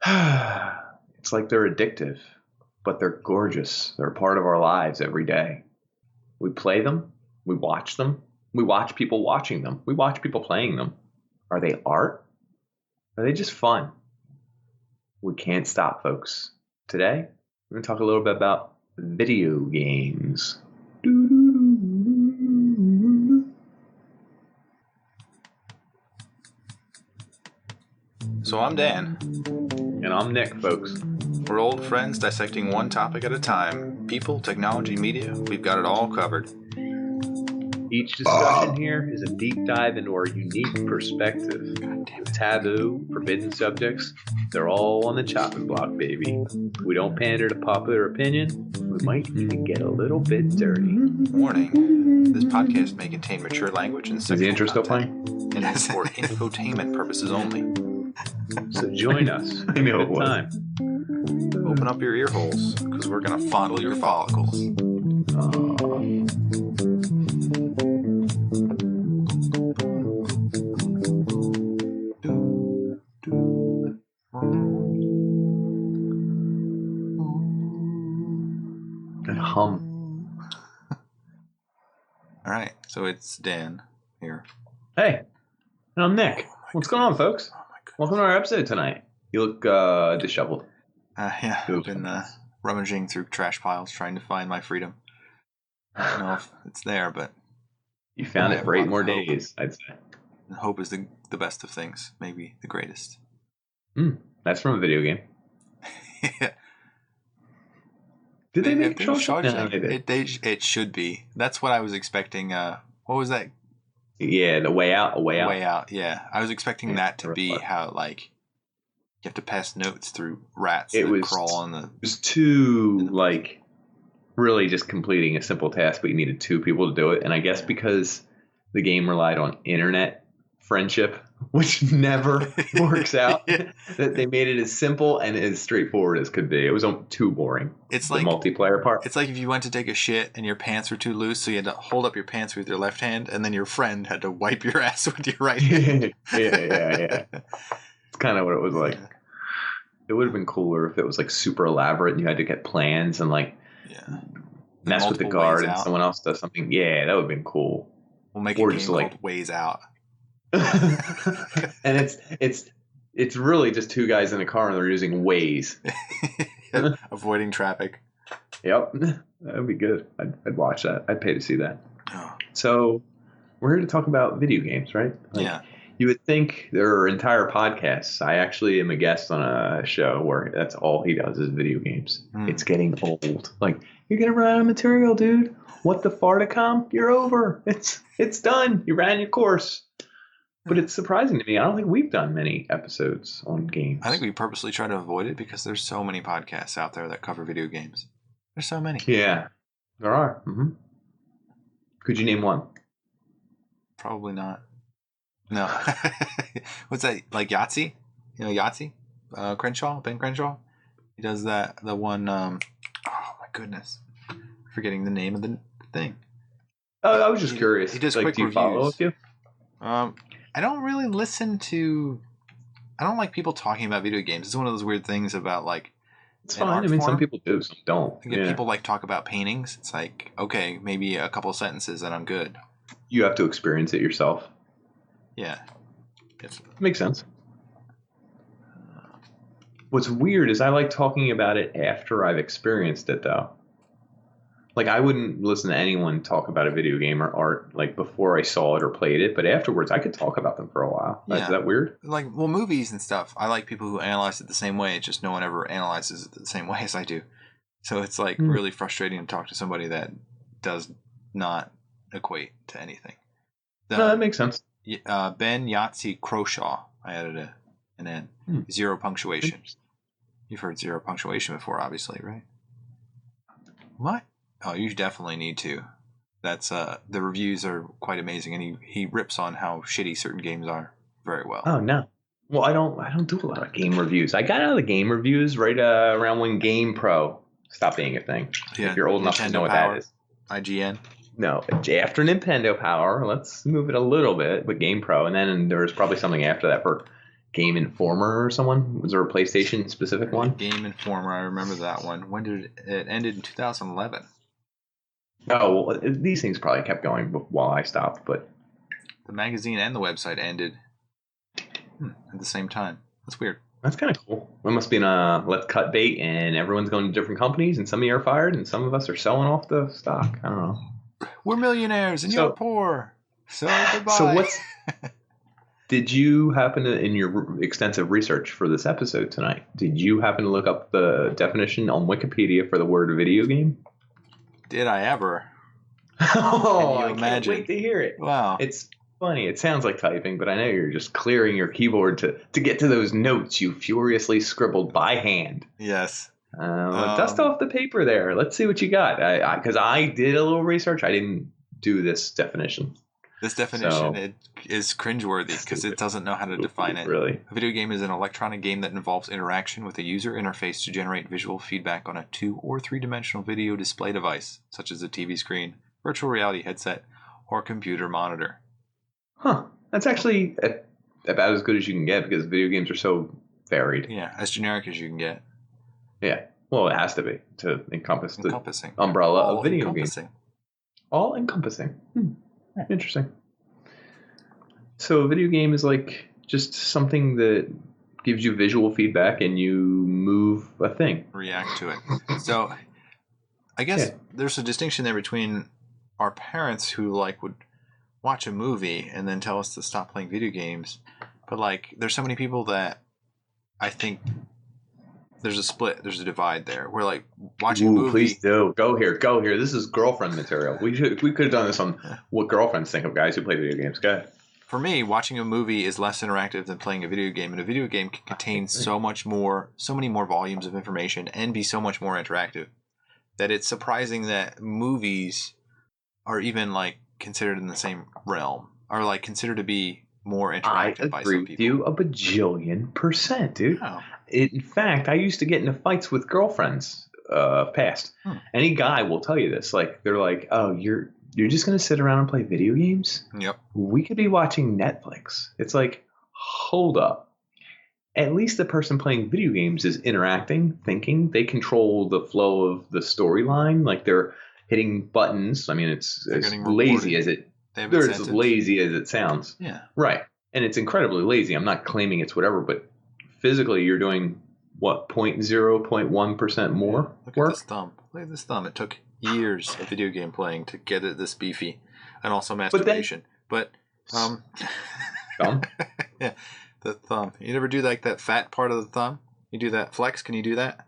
It's like they're addictive, but they're gorgeous. They're a part of our lives every day. We play them, we watch them, we watch people watching them, we watch people playing them. Are they art? Are they just fun? We can't stop, folks. Today, we're going to talk a little bit about video games. So I'm Dan. And I'm Nick, folks. We're old friends dissecting one topic at a time. People, technology, media, we've got it all covered. Each discussion here is a deep dive into our unique perspective. Taboo, forbidden subjects, they're all on the chopping block, baby. We don't pander to popular opinion. We might even get a little bit dirty. Warning, this podcast may contain mature language and sexual Is the intro still content, playing? and is for infotainment purposes only. So join us. I know a good time. Open up your ear holes, because we're going to fondle your follicles. And hum. All right, so it's Dan here. Hey, and I'm Nick. What's going on, folks? Oh my goodness. Welcome to our episode tonight. You look disheveled. Yeah, I've been rummaging through trash piles trying to find my freedom. I don't know if it's there, but You found it for 8 more Hope. days, I'd say. hope is the best of things, maybe the greatest. That's from a video game. Yeah. Did they make Shawshank? Shawshank? No, they did. It should be. That's what I was expecting. What was that? Yeah, the way out, a way out. Way Out. Yeah, I was expecting Yeah, that to very be fun. how you have to pass notes through rats It that was- crawl on the. It was too, really just completing a simple task, but you needed 2 people to do it. And I guess because the game relied on internet friendship, which never works out, that they made it as simple and as straightforward as could be. It was too boring. It's The like multiplayer part. It's like if you went to take a shit and your pants were too loose, so you had to hold up your pants with your left hand, and then your friend had to wipe your ass with your right hand. yeah. It's kind of what it was like. It would have been cooler if it was super elaborate and you had to get plans and Yeah. mess with the Multiple guard ways and out. someone else does something. Yeah, that would have been cool. We'll make Or a game just, called Ways Out. And it's really just 2 guys in a car and they're using Waze. Avoiding traffic. Yep, that would be good. I'd watch that. I'd pay to see that. Oh, So we're here to talk about video games, right? yeah. You would think there are entire podcasts. I actually am a guest on a show where that's all he does is video games. It's getting old. You're gonna run out of material, dude. What the farticom? You're over. It's done. You ran your course. But it's surprising to me. I don't think we've done many episodes on games. I think we purposely try to avoid it because there's so many podcasts out there that cover video games. There's so many. Yeah, there are. Could you name one? Probably not. No. What's that? Like Yahtzee? You know Yahtzee? Crenshaw? Ben Crenshaw? He does that. The one, oh my goodness. Forgetting the name of the thing. I was just curious. He does do quick you follow reviews. a few? I don't really listen to. I don't like people talking about video games. It's one of those weird things about It's an fine. art I mean, some form. people do, some don't. Yeah. People talk about paintings. It's okay, maybe a couple of sentences and I'm good. You have to experience it yourself. Yeah. Makes sense. What's weird is I like talking about it after I've experienced it, though. I wouldn't listen to anyone talk about a video game or art before I saw it or played it, but afterwards I could talk about them for a while. Yeah. Is that weird? Movies and stuff. I like people who analyze it the same way. It's just no one ever analyzes it the same way as I do. So it's really frustrating to talk to somebody that does not equate to anything. No, that makes sense. Ben Yahtzee Crenshaw. I added an N. Zero punctuation. You've heard zero punctuation before, obviously, right? What? Oh, you definitely need to. That's the reviews are quite amazing, and he rips on how shitty certain games are very well. Oh no. Well, I don't do a lot of game reviews. I got out of the game reviews right around when Game Pro stopped being a thing. Yeah, if you're old enough to Nintendo know what Power. that is. IGN. No, after Nintendo Power, let's move it a little bit, but Game Pro, and then there was probably something after that for Game Informer or someone? Was there a PlayStation specific one? Game Informer, I remember that one. When did it ended in 2011? Oh, well, these things probably kept going while I stopped, but the magazine and the website ended at the same time. That's weird. That's kind of cool. We must be in a let's cut bait, and everyone's going to different companies, and some of you are fired, and some of us are selling off the stock. I don't know. We're millionaires, and you're poor. So goodbye. So did you happen to, in your extensive research for this episode tonight, did you happen to look up the definition on Wikipedia for the word video game? Did I ever? Oh, I can't wait to hear it. Wow. It's funny. It sounds like typing, but I know you're just clearing your keyboard to get to those notes you furiously scribbled by hand. Yes. Dust off the paper there. Let's see what you got. Because I did a little research. I didn't do this definition. This definition is cringeworthy because it doesn't know how to define it. Really? A video game is an electronic game that involves interaction with a user interface to generate visual feedback on a 2- or 3-dimensional video display device, such as a TV screen, virtual reality headset, or computer monitor. Huh. That's actually about as good as you can get because video games are so varied. Yeah, as generic as you can get. Yeah. Well, it has to be to encompass the umbrella of video games. All encompassing. Interesting. So a video game is like just something that gives you visual feedback and you move a thing. React to it. So I guess there's a distinction there between our parents who would watch a movie and then tell us to stop playing video games. But there's so many people that I think there's a split, there's a divide there. We're watching a movie. Please do. Go here. This is girlfriend material. We could have done this on what girlfriends think of guys who play video games. Go ahead. For me, watching a movie is less interactive than playing a video game, and a video game can contain so many more volumes of information and be so much more interactive that it's surprising that movies are even considered in the same realm, or considered to be more interactive by some people. I agree with you a bajillion %, dude. Oh. In fact, I used to get into fights with girlfriends past. Any guy will tell you this. They're like, oh, you're just going to sit around and play video games? Yep. We could be watching Netflix. It's like, hold up. At least the person playing video games is interacting, thinking. They control the flow of the storyline. They're hitting buttons. I mean, it's as lazy as it. They're as lazy as it sounds. Yeah. Right. And it's incredibly lazy. I'm not claiming it's whatever, but physically you're doing what, 0.1% more Look work? At this thumb. Look at this thumb. It took years of video game playing to get it this beefy, and also masturbation. But thumb? Yeah, the thumb. You never do that fat part of the thumb? You do that flex? Can you do that?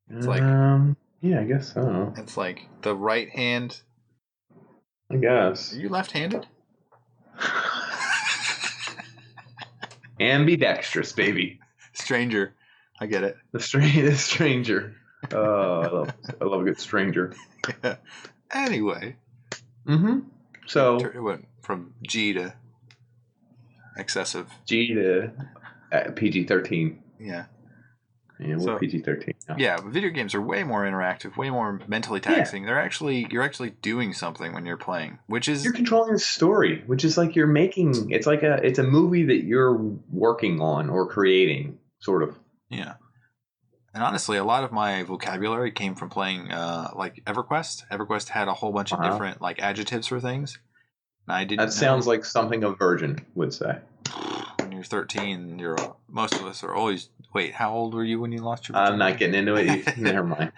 It's yeah, I guess so. It's the right hand. I guess. Are you left-handed? Ambidextrous, baby. Stranger. I get it. The stranger. Oh, I love a good stranger. Yeah. Anyway. So it went from G to excessive. G to PG-13. Yeah. Yeah, we're PG-13 now. Yeah, but video games are way more interactive, way more mentally taxing. You're actually doing something when you're playing, which is you're controlling the story, which is you're making. It's it's a movie that you're working on or creating, sort of. Yeah. And honestly, a lot of my vocabulary came from playing EverQuest. EverQuest had a whole bunch of different adjectives for things. And I didn't. That sounds like something a virgin would say. When you're 13, most of us are always. Wait, how old were you when you lost your virginity? I'm not getting into it. Never mind.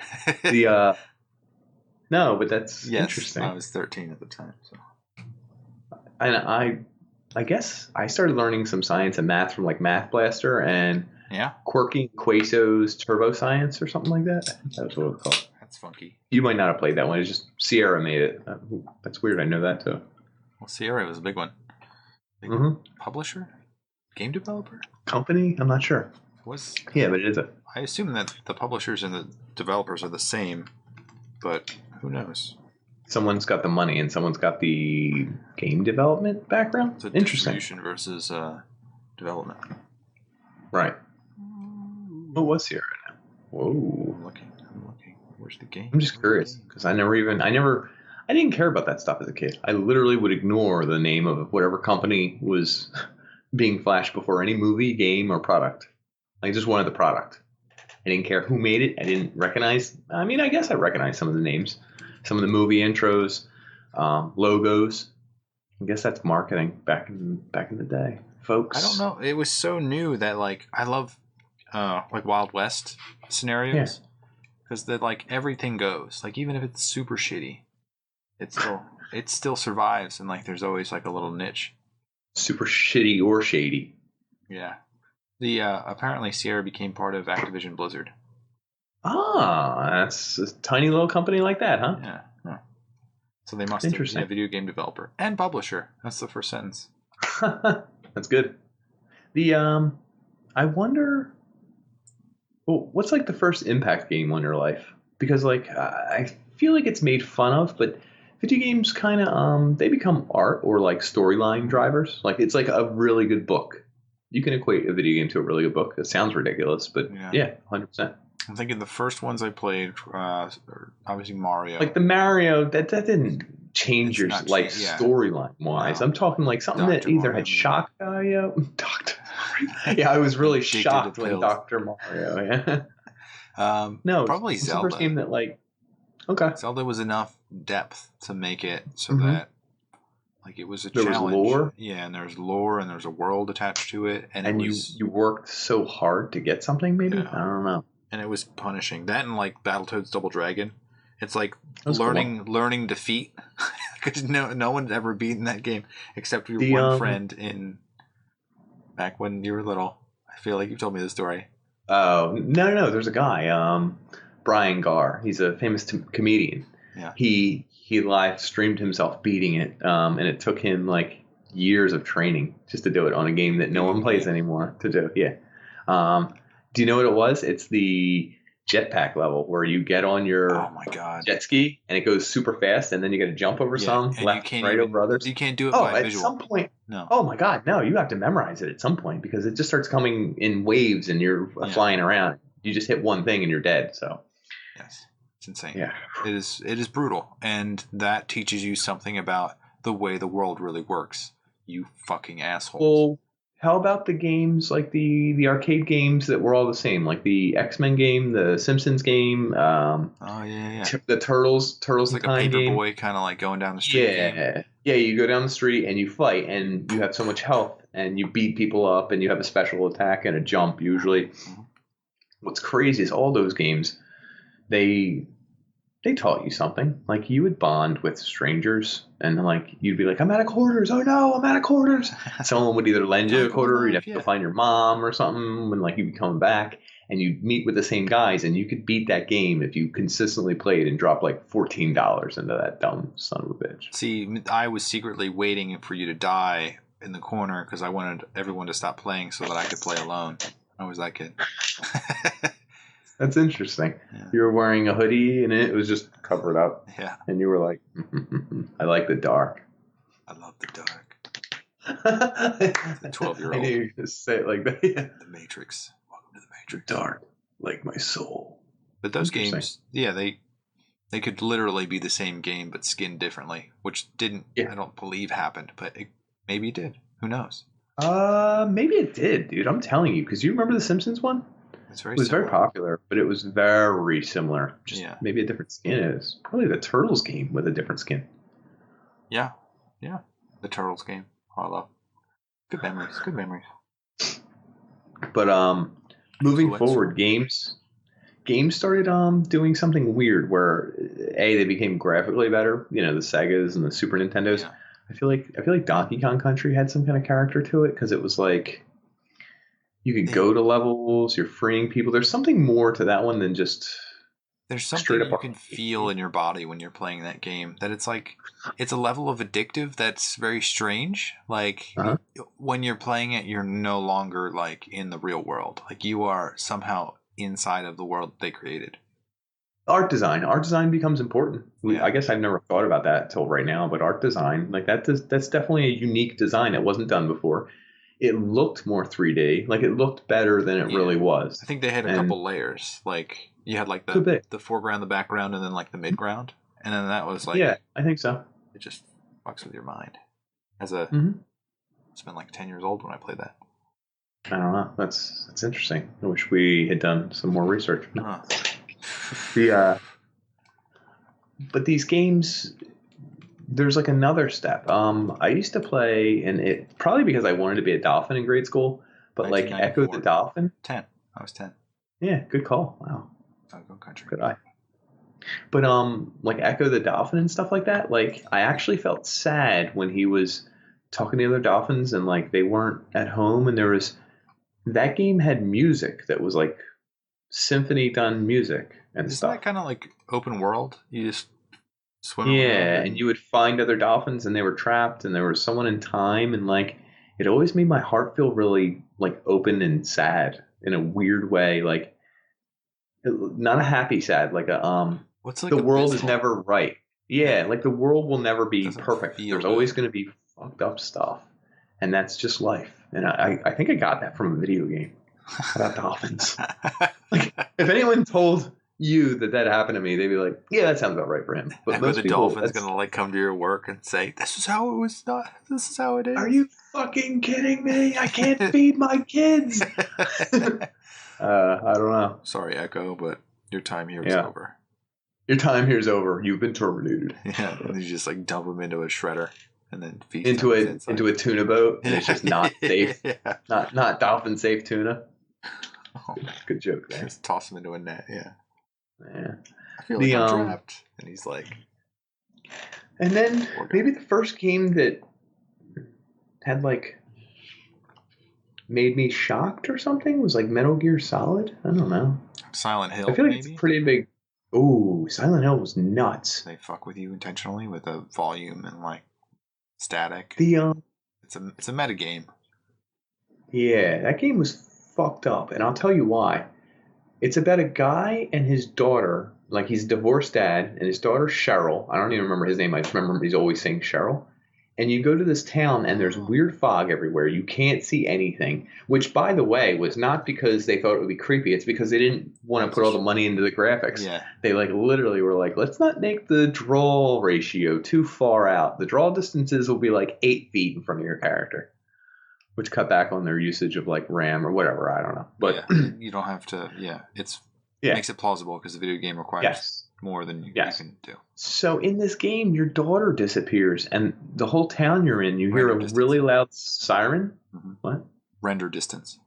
No, but that's interesting. I was 13 at the time. So. And I guess I started learning some science and math from Math Blaster and Quirky Quaso's Turbo Science or something like that. That's what it was called. That's funky. You might not have played that one. It's just Sierra made it. That's weird. I know that too. Well, Sierra was a big one. Big publisher? Game developer? Company? I'm not sure. Yeah, but it is I assume that the publishers and the developers are the same, but who knows? Someone's got the money and someone's got the game development background. So interesting. Distribution versus development. Right. What was Sierra now? Whoa. I'm looking. Where's the game? I'm just curious because I didn't care about that stuff as a kid. I literally would ignore the name of whatever company was being flashed before any movie, game, or product. I just wanted the product. I didn't care who made it. I didn't recognize. I mean, I guess I recognized some of the names, some of the movie intros, logos. I guess that's marketing back in the day, folks. I don't know. It was so new that like I love like Wild West scenarios because that like everything goes. Like even if it's super shitty, it still survives, and like there's always like a little niche. Super shitty or shady. Yeah. The apparently Sierra became part of Activision Blizzard. Ah, that's a tiny little company like that, huh? Yeah. So they must be a video game developer and publisher. That's the first sentence. That's good. The I wonder, well, what's like the first impact game on your life? Because like I feel like it's made fun of, but video games kind of they become art or like storyline drivers. Like it's like a really good book. You can equate a video game to a really good book. It sounds ridiculous, but yeah, 100%. I'm thinking the first ones I played, obviously Mario. Like the Mario, that didn't change your life storyline wise. No. I'm talking like something Dr. that either Mario had shocked you. Dr. Mario. Yeah, I was really shocked when Dr. Mario. Yeah. No, probably Zelda. The first game that like. Okay. Zelda was enough depth to make it so that like it was a challenge. There was lore. Yeah, and there's lore and there's a world attached to it, and you worked so hard to get something. Maybe I don't know. And it was punishing. That and like Battletoads Double Dragon. It's like learning defeat because no one's ever beaten that game except your one friend in back when you were little. I feel like you've told me the story. Oh no! There's a guy, Brian Garr. He's a famous comedian. Yeah. He live streamed himself beating it, and it took him like years of training just to do it on a game that no one plays anymore to do. Yeah. Do you know what it was? It's the jetpack level where you get on your jet ski and it goes super fast, and then you got to jump over some left, right over others. You can't do it by visual. At some point. No. Oh my God, no! You have to memorize it at some point because it just starts coming in waves and you're flying around. You just hit one thing and you're dead. So. Yes, it's insane. Yeah, it is brutal, and that teaches you something about the way the world really works. You fucking assholes. Well, how about the games like the arcade games that were all the same, like the X-Men game, the Simpsons game? The Turtles like a Paperboy kind of like going down the street. Yeah, you go down the street and you fight, and you have so much health, and you beat people up, and you have a special attack and a jump usually. Mm-hmm. What's crazy is all those games, they taught you something. Like you would bond with strangers, and like you'd be like, "I'm out of quarters. Oh no, I'm out of quarters." Someone would either lend you a quarter, or you'd have to find your mom or something when like you'd be coming back, and you'd meet with the same guys, and you could beat that game if you consistently played and dropped like $14 into that dumb son of a bitch. See, I was secretly waiting for you to die in the corner because I wanted everyone to stop playing so that I could play alone. I was that kid. That's interesting. Yeah. You were wearing a hoodie and it was just covered up. Yeah. And you were like, I like the dark. I love the dark. The 12-year-old. I knew you just say it like that. Yeah. The Matrix. Welcome to the Matrix. The dark, like my soul. But those games, they could literally be the same game but skinned differently, which didn't, I don't believe happened, but maybe it did. Who knows? Maybe it did, dude. I'm telling you, because you remember the Simpsons one? It was very popular, but it was very similar. Just maybe a different skin is. Probably the Turtles game with a different skin. Yeah. The Turtles game. Oh, I love. Good memories. But moving forward, games started doing something weird where they became graphically better. You know, the Segas and the Super Nintendos. Yeah. I feel like Donkey Kong Country had some kind of character to it because it was like. You could go to levels. You're freeing people. There's something more to that one than just. There's something you can feel in your body when you're playing that game. That it's like it's a level of addictive that's very strange. Like when you're playing it, you're no longer like in the real world. Like you are somehow inside of the world they created. Art design becomes important. I guess I've never thought about that till right now. But art design, like that's definitely a unique design that wasn't done before. It looked more 3D. Like it looked better than it really was. I think they had a couple layers. Like you had like the foreground, the background, and then like the midground. And then that was like I think so. It just fucks with your mind. As a It's been like 10 years old when I played that. I don't know. That's interesting. I wish we had done some more research. Huh. But these games, there's like another step. I used to play, and it probably because I wanted to be a dolphin in grade school, but like Echo the Dolphin. 10. I was 10. Yeah, good call. Wow. Go country. Good eye. But like Echo the Dolphin and stuff like that, like I actually felt sad when he was talking to the other dolphins and like they weren't at home, and that game had music that was like symphony done music and Isn't stuff. that kind of like open world? You just swim around. Yeah, and you would find other dolphins and they were trapped and there was someone in time, and like it always made my heart feel really like open and sad in a weird way, like not a happy sad, like a What's like the world abysmal? is never right. Yeah, like the world will never be perfect. feel There's good. always going to be fucked up stuff, and that's just life. And I think I got that from a video game about dolphins. Like, if anyone told you that happened to me, they'd be like, "Yeah, that sounds about right for him." But Echo most the people, Dolphin's gonna like come to your work and say, "This is how it was not. This is how it is." Are you fucking kidding me? I can't feed my kids. I don't know. Sorry, Echo, but your time here is over. Your time here's over. You've been terminated. Yeah, and you just like dump them into a shredder and then feast into them a tuna boat, and it's just not safe. Yeah. Not dolphin safe tuna. Oh, good joke there. Just toss him into a net. Yeah. I feel The, like I'm trapped, and he's like. And then maybe the first game that had like made me shocked or something was like Metal Gear Solid. I don't know. Silent Hill. I feel like maybe? it's pretty big. Ooh, Silent Hill was nuts. They fuck with you intentionally with the volume and like static. It's a meta game. Yeah, that game was fucked up, and I'll tell you why. It's about a guy and his daughter. Like, he's a divorced dad, and his daughter Cheryl. I don't even remember his name. I just remember he's always saying Cheryl. And you go to this town, and there's weird fog everywhere. You can't see anything, which, by the way, was not because they thought it would be creepy. It's because they didn't want to put all the money into the graphics. Yeah. They, like, literally were like, let's not make the draw ratio too far out. The draw distances will be, like, 8 feet in front of your character, which cut back on their usage of, like, RAM or whatever. I don't know. But you don't have to, makes it plausible because the video game requires more than you can do. So in this game, your daughter disappears, and the whole town you're in, you hear a really loud siren. Mm-hmm. What? Render distance.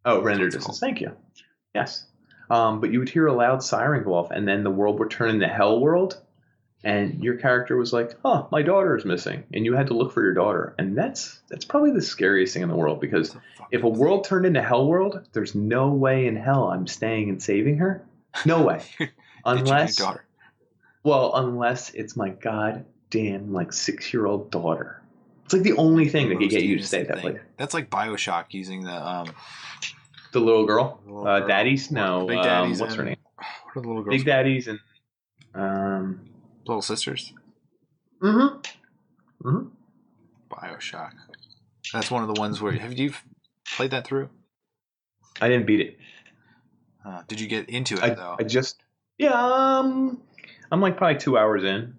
Oh, render distance. Thank you. Yes. But you would hear a loud siren go off, and then the world would turn into hell world, and your character was like, "Oh, my daughter is missing," and you had to look for your daughter, and that's probably the scariest thing in the world, because if a world turned into hell world, there's no way in hell I'm staying and saving her. No way. Unless it's my goddamn like 6-year-old daughter. It's like the only thing that could get you to stay at that place. That's like BioShock using the little girl, daddies. No, Big Daddies. What's her name? What are the little girls? Big Daddies and Little Sisters. Mm-hmm. BioShock. That's one of the ones where have you played that through? I didn't beat it. Did you get into it though? I just I'm like probably 2 hours in.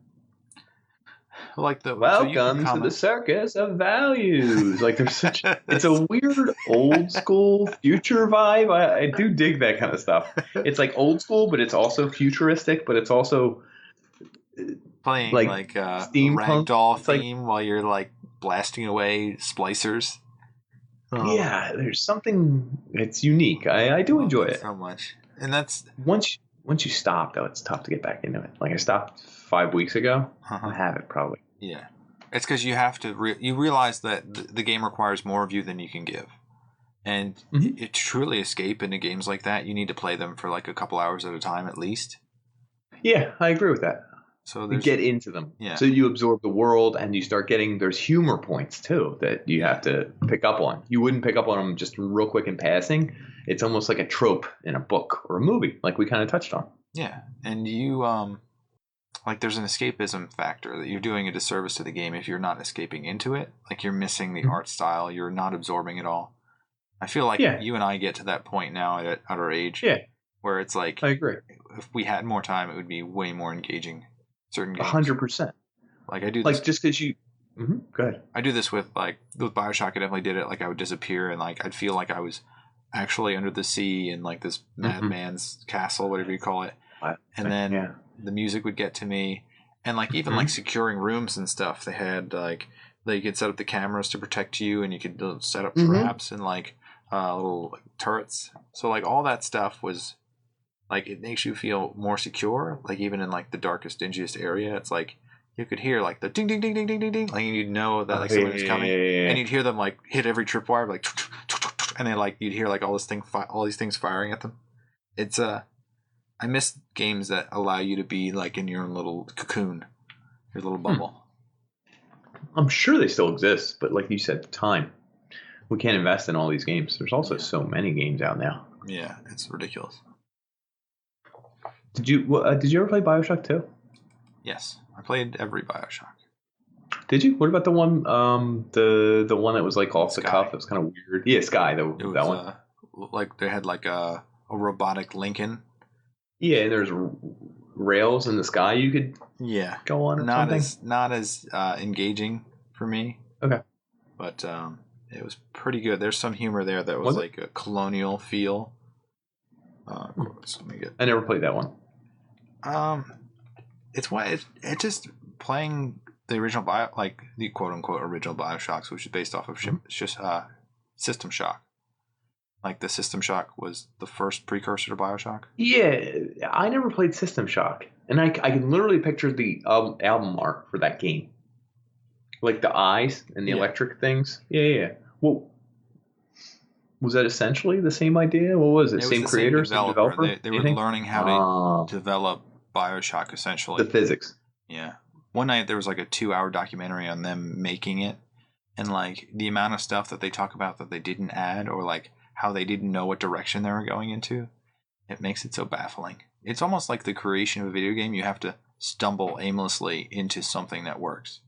Like welcome to the circus of values. Like there's such it's a weird old school future vibe. I do dig that kind of stuff. It's like old school, but it's also futuristic, but it's also playing like steampunk ragdoll theme while you're like blasting away splicers. Yeah, there's something it's unique. I do enjoy it so much. And that's once you stop though, it's tough to get back into it. Like I stopped 5 weeks ago. I have it probably. Yeah, it's because you have to. You realize that the game requires more of you than you can give, and to truly escape into games like that, you need to play them for like a couple hours at a time at least. Yeah, I agree with that. So you get into them. Yeah. So you absorb the world, and you start getting. There's humor points too that you have to pick up on. You wouldn't pick up on them just real quick in passing. It's almost like a trope in a book or a movie, like we kind of touched on. Yeah, and you like there's an escapism factor that you're doing a disservice to the game if you're not escaping into it. Like you're missing the art style, you're not absorbing it all. I feel like you and I get to that point now at our age, where it's like I agree. If we had more time, it would be way more engaging. Certain games, 100%. Like I do, like just because you Good. I do this with Bioshock. I definitely did it. Like I would disappear and like I'd feel like I was actually under the sea in like this madman's castle, whatever you call it. And then the music would get to me, and like even like securing rooms and stuff. They had like you could set up the cameras to protect you, and you could set up traps and like little turrets. So like all that stuff was like it makes you feel more secure. Like even in like the darkest, dingiest area, it's like you could hear like the ding ding ding ding ding ding ding, like you'd know that like someone was coming, and you'd hear them like hit every tripwire like, and then like you'd hear like all these things firing at them. It's I miss games that allow you to be like in your own little cocoon, your little bubble. I'm sure they still exist, but like you said, time. We can't invest in all these games. There's also so many games out now. Yeah, it's ridiculous. Did you ever play BioShock 2? Yes, I played every BioShock. Did you? What about the one the one that was like off the cuff? It was kind of weird. Yeah, Sky. That one. Like they had like a robotic Lincoln. Yeah, and there's rails in the sky you could go on. Or not as engaging for me. Okay, but it was pretty good. There's some humor there that was like a colonial feel. Let me get. I never played that one. It's just playing the original the quote unquote original BioShocks, which is based off of System Shock. Like the System Shock was the first precursor to BioShock. Yeah, I never played System Shock, and I can literally picture the album art for that game, like the eyes and the electric things. Yeah. Well, was that essentially the same idea? What was it? Same creator, same developer? They were learning how to develop BioShock essentially. The physics. Yeah. One night there was like a 2-hour documentary on them making it, and like the amount of stuff that they talk about that they didn't add, or like how they didn't know what direction they were going into. It makes it so baffling. It's almost like the creation of a video game. You have to stumble aimlessly into something that works.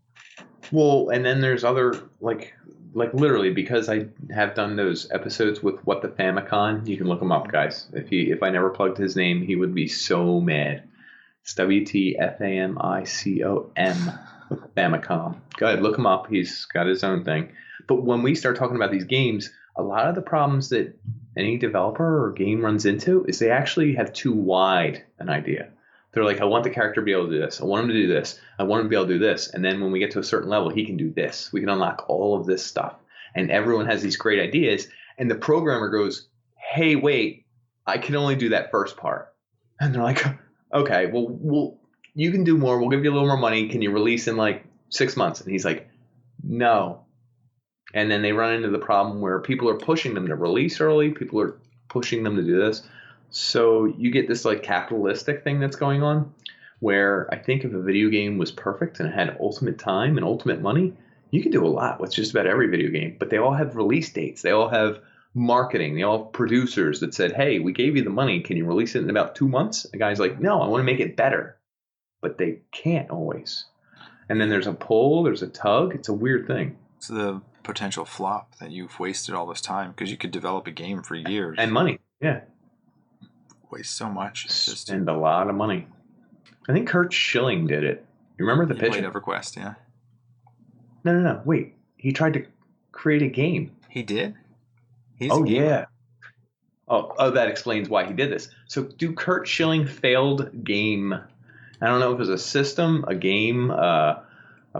Well, and then there's other like literally, because I have done those episodes with What the Famicom. You can look him up, guys. If I never plugged his name, he would be so mad. It's WTFAMICOM, Famicom. Go ahead, look him up. He's got his own thing. But when we start talking about these games, a lot of the problems that any developer or game runs into is they actually have too wide an idea. They're like, I want the character to be able to do this. I want him to do this. I want him to be able to do this. And then when we get to a certain level, he can do this. We can unlock all of this stuff. And everyone has these great ideas. And the programmer goes, hey, wait, I can only do that first part. And they're like, okay, well, you can do more. We'll give you a little more money. Can you release in like 6 months? And he's like, no. And then they run into the problem where people are pushing them to release early. People are pushing them to do this. So you get this like capitalistic thing that's going on where I think if a video game was perfect and it had ultimate time and ultimate money, you could do a lot with just about every video game. But they all have release dates. They all have marketing. They all have producers that said, hey, we gave you the money. Can you release it in about 2 months? The guy's like, no, I want to make it better. But they can't always. And then there's a pull. There's a tug. It's a weird thing. It's the potential flop that you've wasted all this time because you could develop a game for years. And money. Yeah. Waste so much. Spend a lot of money. I think Curt Schilling did it. You remember the pitch? Played EverQuest, yeah. No. Wait. He tried to create a game. He did? Yeah. Oh, that explains why he did this. So, do Curt Schilling failed game? I don't know if it was a system, a game, a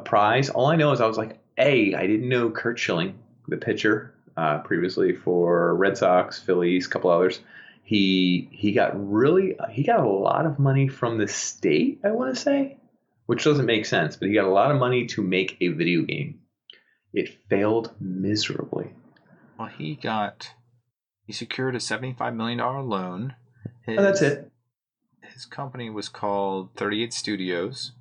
prize. All I know is I was like, I didn't know Curt Schilling, the pitcher, previously for Red Sox, Phillies, a couple others. He got a lot of money from the state, I want to say, which doesn't make sense, but he got a lot of money to make a video game. It failed miserably. Well, he secured a $75 million loan. That's it. His company was called 38 Studios.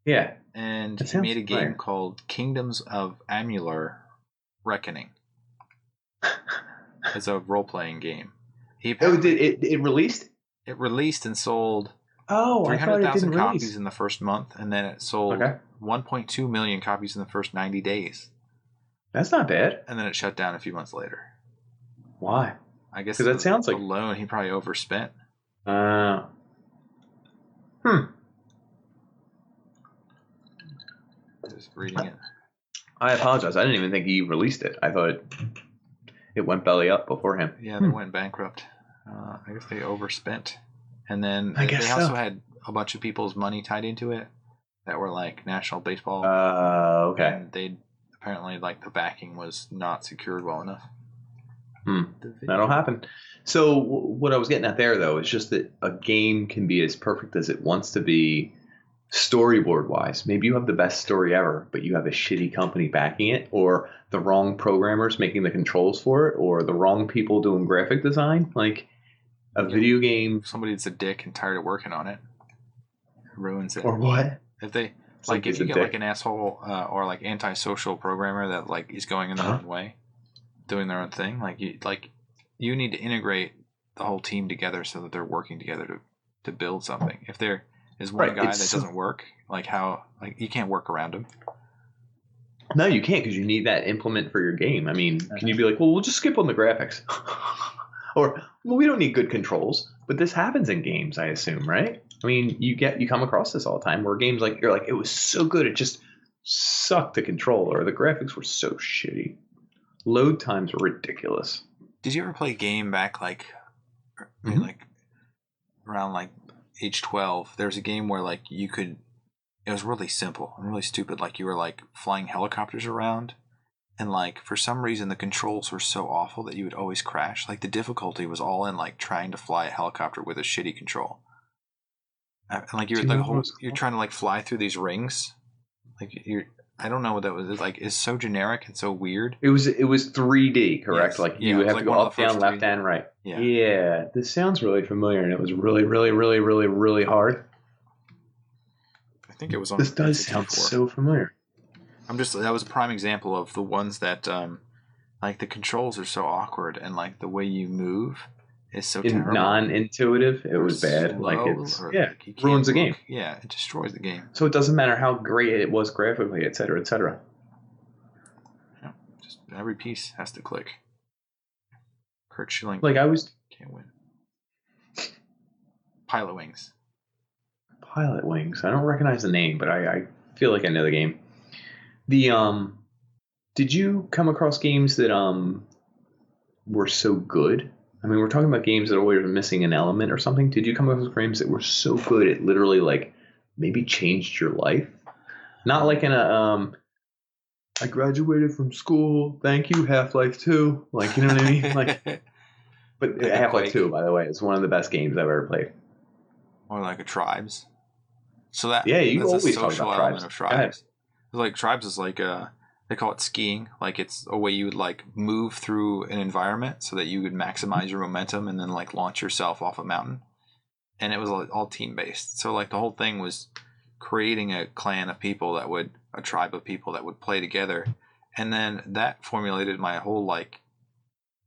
Yeah. And he made a game called Kingdoms of Amalur Reckoning. It's a role-playing game. It released? It released and sold 300,000 copies in the first month, and then it sold 1.2 million copies in the first 90 days. That's not bad. And then it shut down a few months later. Why? I guess because that sounds like loan. He probably overspent. Just reading it. I apologize. I didn't even think he released it. I thought it went belly up before him. Yeah, they went bankrupt. I guess they overspent. And then I guess they so. also had a bunch of people's money tied into it that were like National Baseball. Okay. And they apparently like the backing was not secured well enough. That'll happen. So what I was getting at there, though, is just that a game can be as perfect as it wants to be storyboard wise. Maybe you have the best story ever, but you have a shitty company backing it, or the wrong programmers making the controls for it, or the wrong people doing graphic design. Like a video game. Somebody's a dick and tired of working on it. It ruins it. Or what? If they like, if you get like an asshole or like antisocial programmer that like is going in their own way, doing their own thing, like you need to integrate the whole team together so that they're working together to build something. If there is one guy that doesn't work, like you can't work around him. No, you can't, because you need that implement for your game. I mean, can you be like, well, we'll just skip on the graphics, or well, we don't need good controls, but this happens in games, I assume, right? I mean, you come across this all the time where games like you're like, it was so good, it just sucked to control, or the graphics were so shitty. Load times were ridiculous. Did you ever play a game back like around like age 12? There was a game where like you could, it was really simple and really stupid. Like you were like flying helicopters around, and like for some reason the controls were so awful that you would always crash. Like the difficulty was all in like trying to fly a helicopter with a shitty control. And like you're trying to like fly through these rings. Like I don't know what that was. It's like it's so generic and so weird. It was 3D, correct? Yes. Like you have to go up, down, left, and right. Yeah. This sounds really familiar, and it was really, really, really, really, really hard. I think it was on. This does sound so familiar. That was a prime example of the ones that like the controls are so awkward, and like the way you move is so terrible. Non-intuitive. It was bad. Like ruins the game. Yeah, it destroys the game. So it doesn't matter how great it was graphically, et cetera, et cetera. Yeah, just every piece has to click. Curt Schilling. Like can't win. Pilot Wings. Pilot Wings. I don't recognize the name, but I feel like I know the game. Did you come across games that were so good? I mean, we're talking about games that always are missing an element or something. Did you come across games that were so good it literally like maybe changed your life? Not like in a I graduated from school. Thank you, Half-Life 2. Like, you know what I mean? Like, but Half-Life 2, by the way, is one of the best games I've ever played. Or like a Tribes. So that you that's always a talk social about element of Tribes. Like Tribes is like they call it skiing. Like it's a way you would like move through an environment so that you would maximize your momentum and then like launch yourself off a mountain. And it was all team based. So like the whole thing was creating a tribe of people that would play together. And then that formulated my whole like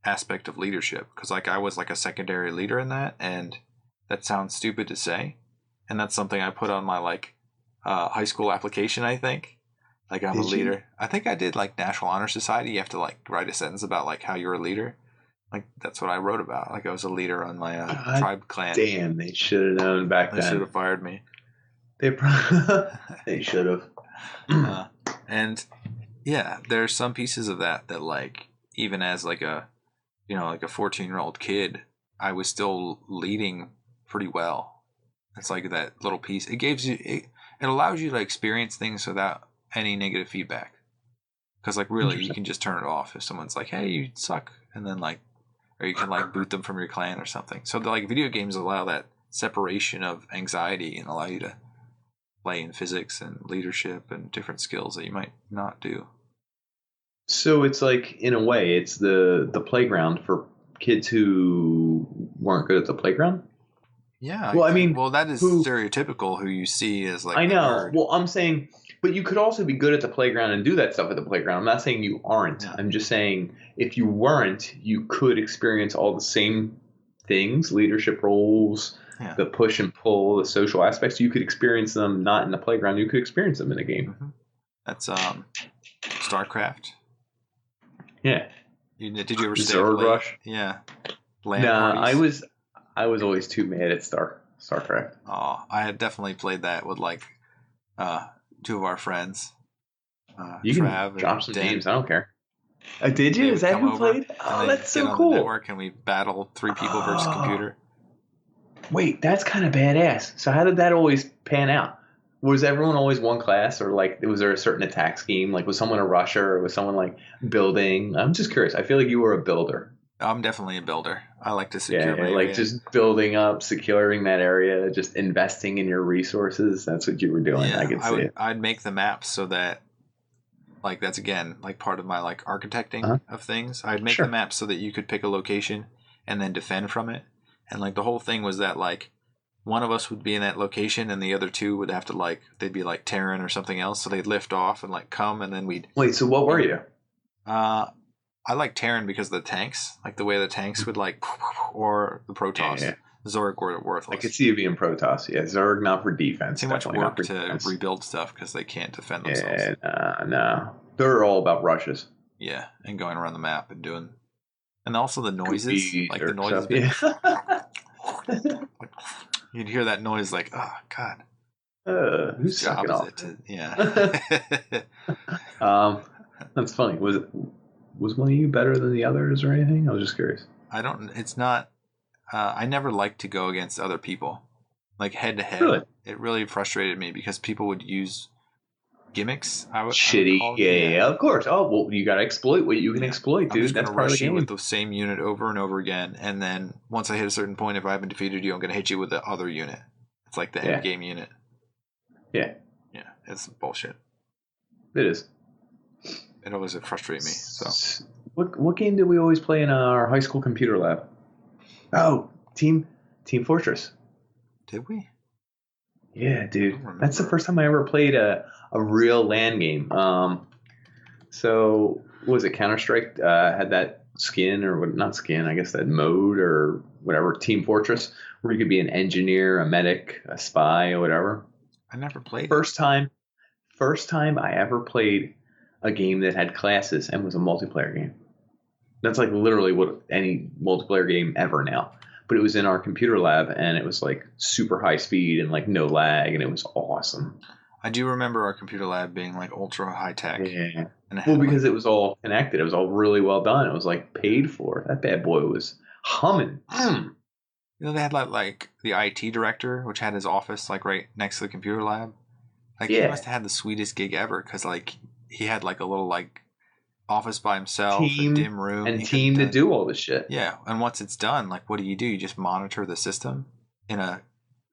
aspect of leadership, because like I was like a secondary leader in that, and that sounds stupid to say, and that's something I put on my like high school application, I think. Like I'm a leader. I think I did like National Honor Society. You have to like write a sentence about like how you're a leader. Like that's what I wrote about. Like I was a leader on my tribe clan. Damn, they should have known back then. They should have fired me. They should have. And yeah, there's some pieces of that like even as like a 14-year-old kid, I was still leading pretty well. It's like that little piece. It allows you to experience things without any negative feedback. Because like really, you can just turn it off if someone's like, "Hey, you suck," and then like, or you can like boot them from your clan or something. So like video games allow that separation of anxiety and allow you to play in physics and leadership and different skills that you might not do. So it's like, in a way, it's the playground for kids who weren't good at the playground? Yeah. Well, I mean, that is stereotypical who you see as like. I know. Well, I'm saying, but you could also be good at the playground and do that stuff at the playground. I'm not saying you aren't. Yeah. I'm just saying if you weren't, you could experience all the same things, leadership roles, the push and pull, the social aspects. You could experience them not in the playground. You could experience them in a game. Mm-hmm. That's StarCraft. Yeah. Did you ever stay Zorich late? Rush? Yeah. Parties? I was always too mad at StarCraft. Oh, I had definitely played that with like 2 of our friends. You Trav can drop some Dan. names. I don't care. Did you? They Is would that come who over, played? and Oh, then that's get so on cool. the network, and we battle 3 people versus computer. Wait, that's kind of badass. So how did that always pan out? Was everyone always one class, or like was there a certain attack scheme? Like was someone a rusher, or was someone like building? I'm just curious. I feel like you were a builder. I'm definitely a builder. I like to secure my Yeah, like area. just building up, securing that area, just investing in your resources. That's what you were doing. Yeah, I could see it. I'd make the maps so that, like, that's again like part of my like architecting of things. I'd make the maps so that you could pick a location and then defend from it. And like the whole thing was that like one of us would be in that location and the other 2 would have to like they'd be like Terran or something else, so they'd lift off and like come and then we'd. Wait, so what were you? I like Terran because of the tanks, like the way the tanks would like, or the Protoss. Yeah. Zorich were worthless. I could see you being Protoss. Yeah, Zerg not for defense. Too much Definitely work not for to defense. rebuild stuff because they can't defend themselves. Yeah, no. They're all about rushes. Yeah, and going around the map and doing, and also the noises, like the noises. You'd hear that noise, like, oh god, whose job is it to? Yeah. That's funny. Was one of you better than the others or anything? I was just curious. I don't. It's not. I never liked to go against other people, like head to head. Really? It really frustrated me because people would use gimmicks. Shitty, yeah, of course. Oh, well, you got to exploit what you can exploit, dude. That's part of the game. with the same unit over and over again, and then once I hit a certain point, if I haven't defeated you, I'm going to hit you with the other unit. It's like the end game unit. Yeah. Yeah, it's bullshit. It is. It always frustrated me. So, what game did we always play in our high school computer lab? Oh, Team Fortress. Did we? Yeah, dude. That's the first time I ever played a real LAN game. So what was it? Counter-Strike had that skin or not skin? I guess that mode or whatever. Team Fortress, where you could be an engineer, a medic, a spy, or whatever. I never played. First time I ever played a game that had classes and was a multiplayer game. That's like literally what any multiplayer game ever now. But it was in our computer lab and it was like super high speed and like no lag and it was awesome. I do remember our computer lab being like ultra high tech. Yeah. Well, because it was all connected. It was all really well done. It was like paid for. That bad boy was humming. You know, they had like the IT director, which had his office like right next to the computer lab. Like he must have had the sweetest gig ever because like he had like a little like office by himself, a dim room, and team to do all this shit. Yeah, and once it's done, like what do? You just monitor the system in a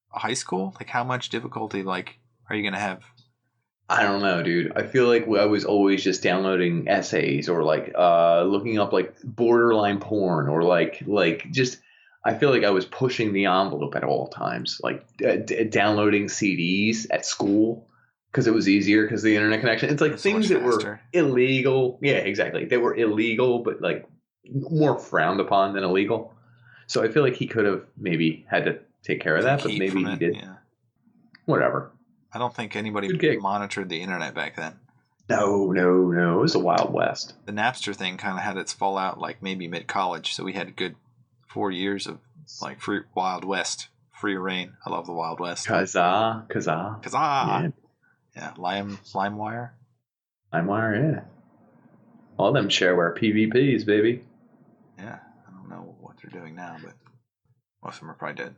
high school. Like how much difficulty like are you gonna have? I don't know, dude. I feel like I was always just downloading essays or like looking up like borderline porn or like just. I feel like I was pushing the envelope at all times, like downloading CDs at school because it was easier because of the internet connection. It's like things that were illegal. Yeah, exactly. They were illegal, but like more frowned upon than illegal. So I feel like he could have maybe had to take care of that, but maybe he did. Yeah. Whatever. I don't think anybody monitored the internet back then. No. It was the Wild West. The Napster thing kind of had its fallout like maybe mid-college, so we had a good 4 years of like free Wild West, free reign. I love the Wild West. Kazaa. Yeah, LimeWire. LimeWire, yeah. All them shareware PvPs, baby. Yeah, I don't know what they're doing now, but most of them are probably dead.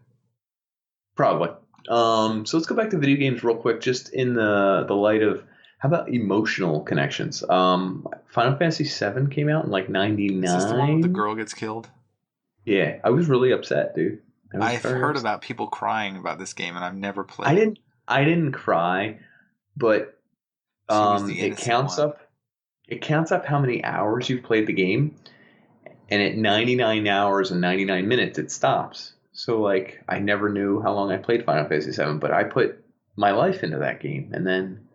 Probably. So let's go back to video games real quick, just in the light of how about emotional connections? Final Fantasy VII came out in like '99. Is this the one where the girl gets killed? Yeah, I was really upset, dude. I've heard about people crying about this game, and I've never played. I didn't cry, but it counts up. It counts up how many hours you've played the game, and at 99 hours and 99 minutes, it stops. So like, I never knew how long I played Final Fantasy VII, but I put my life into that game, and then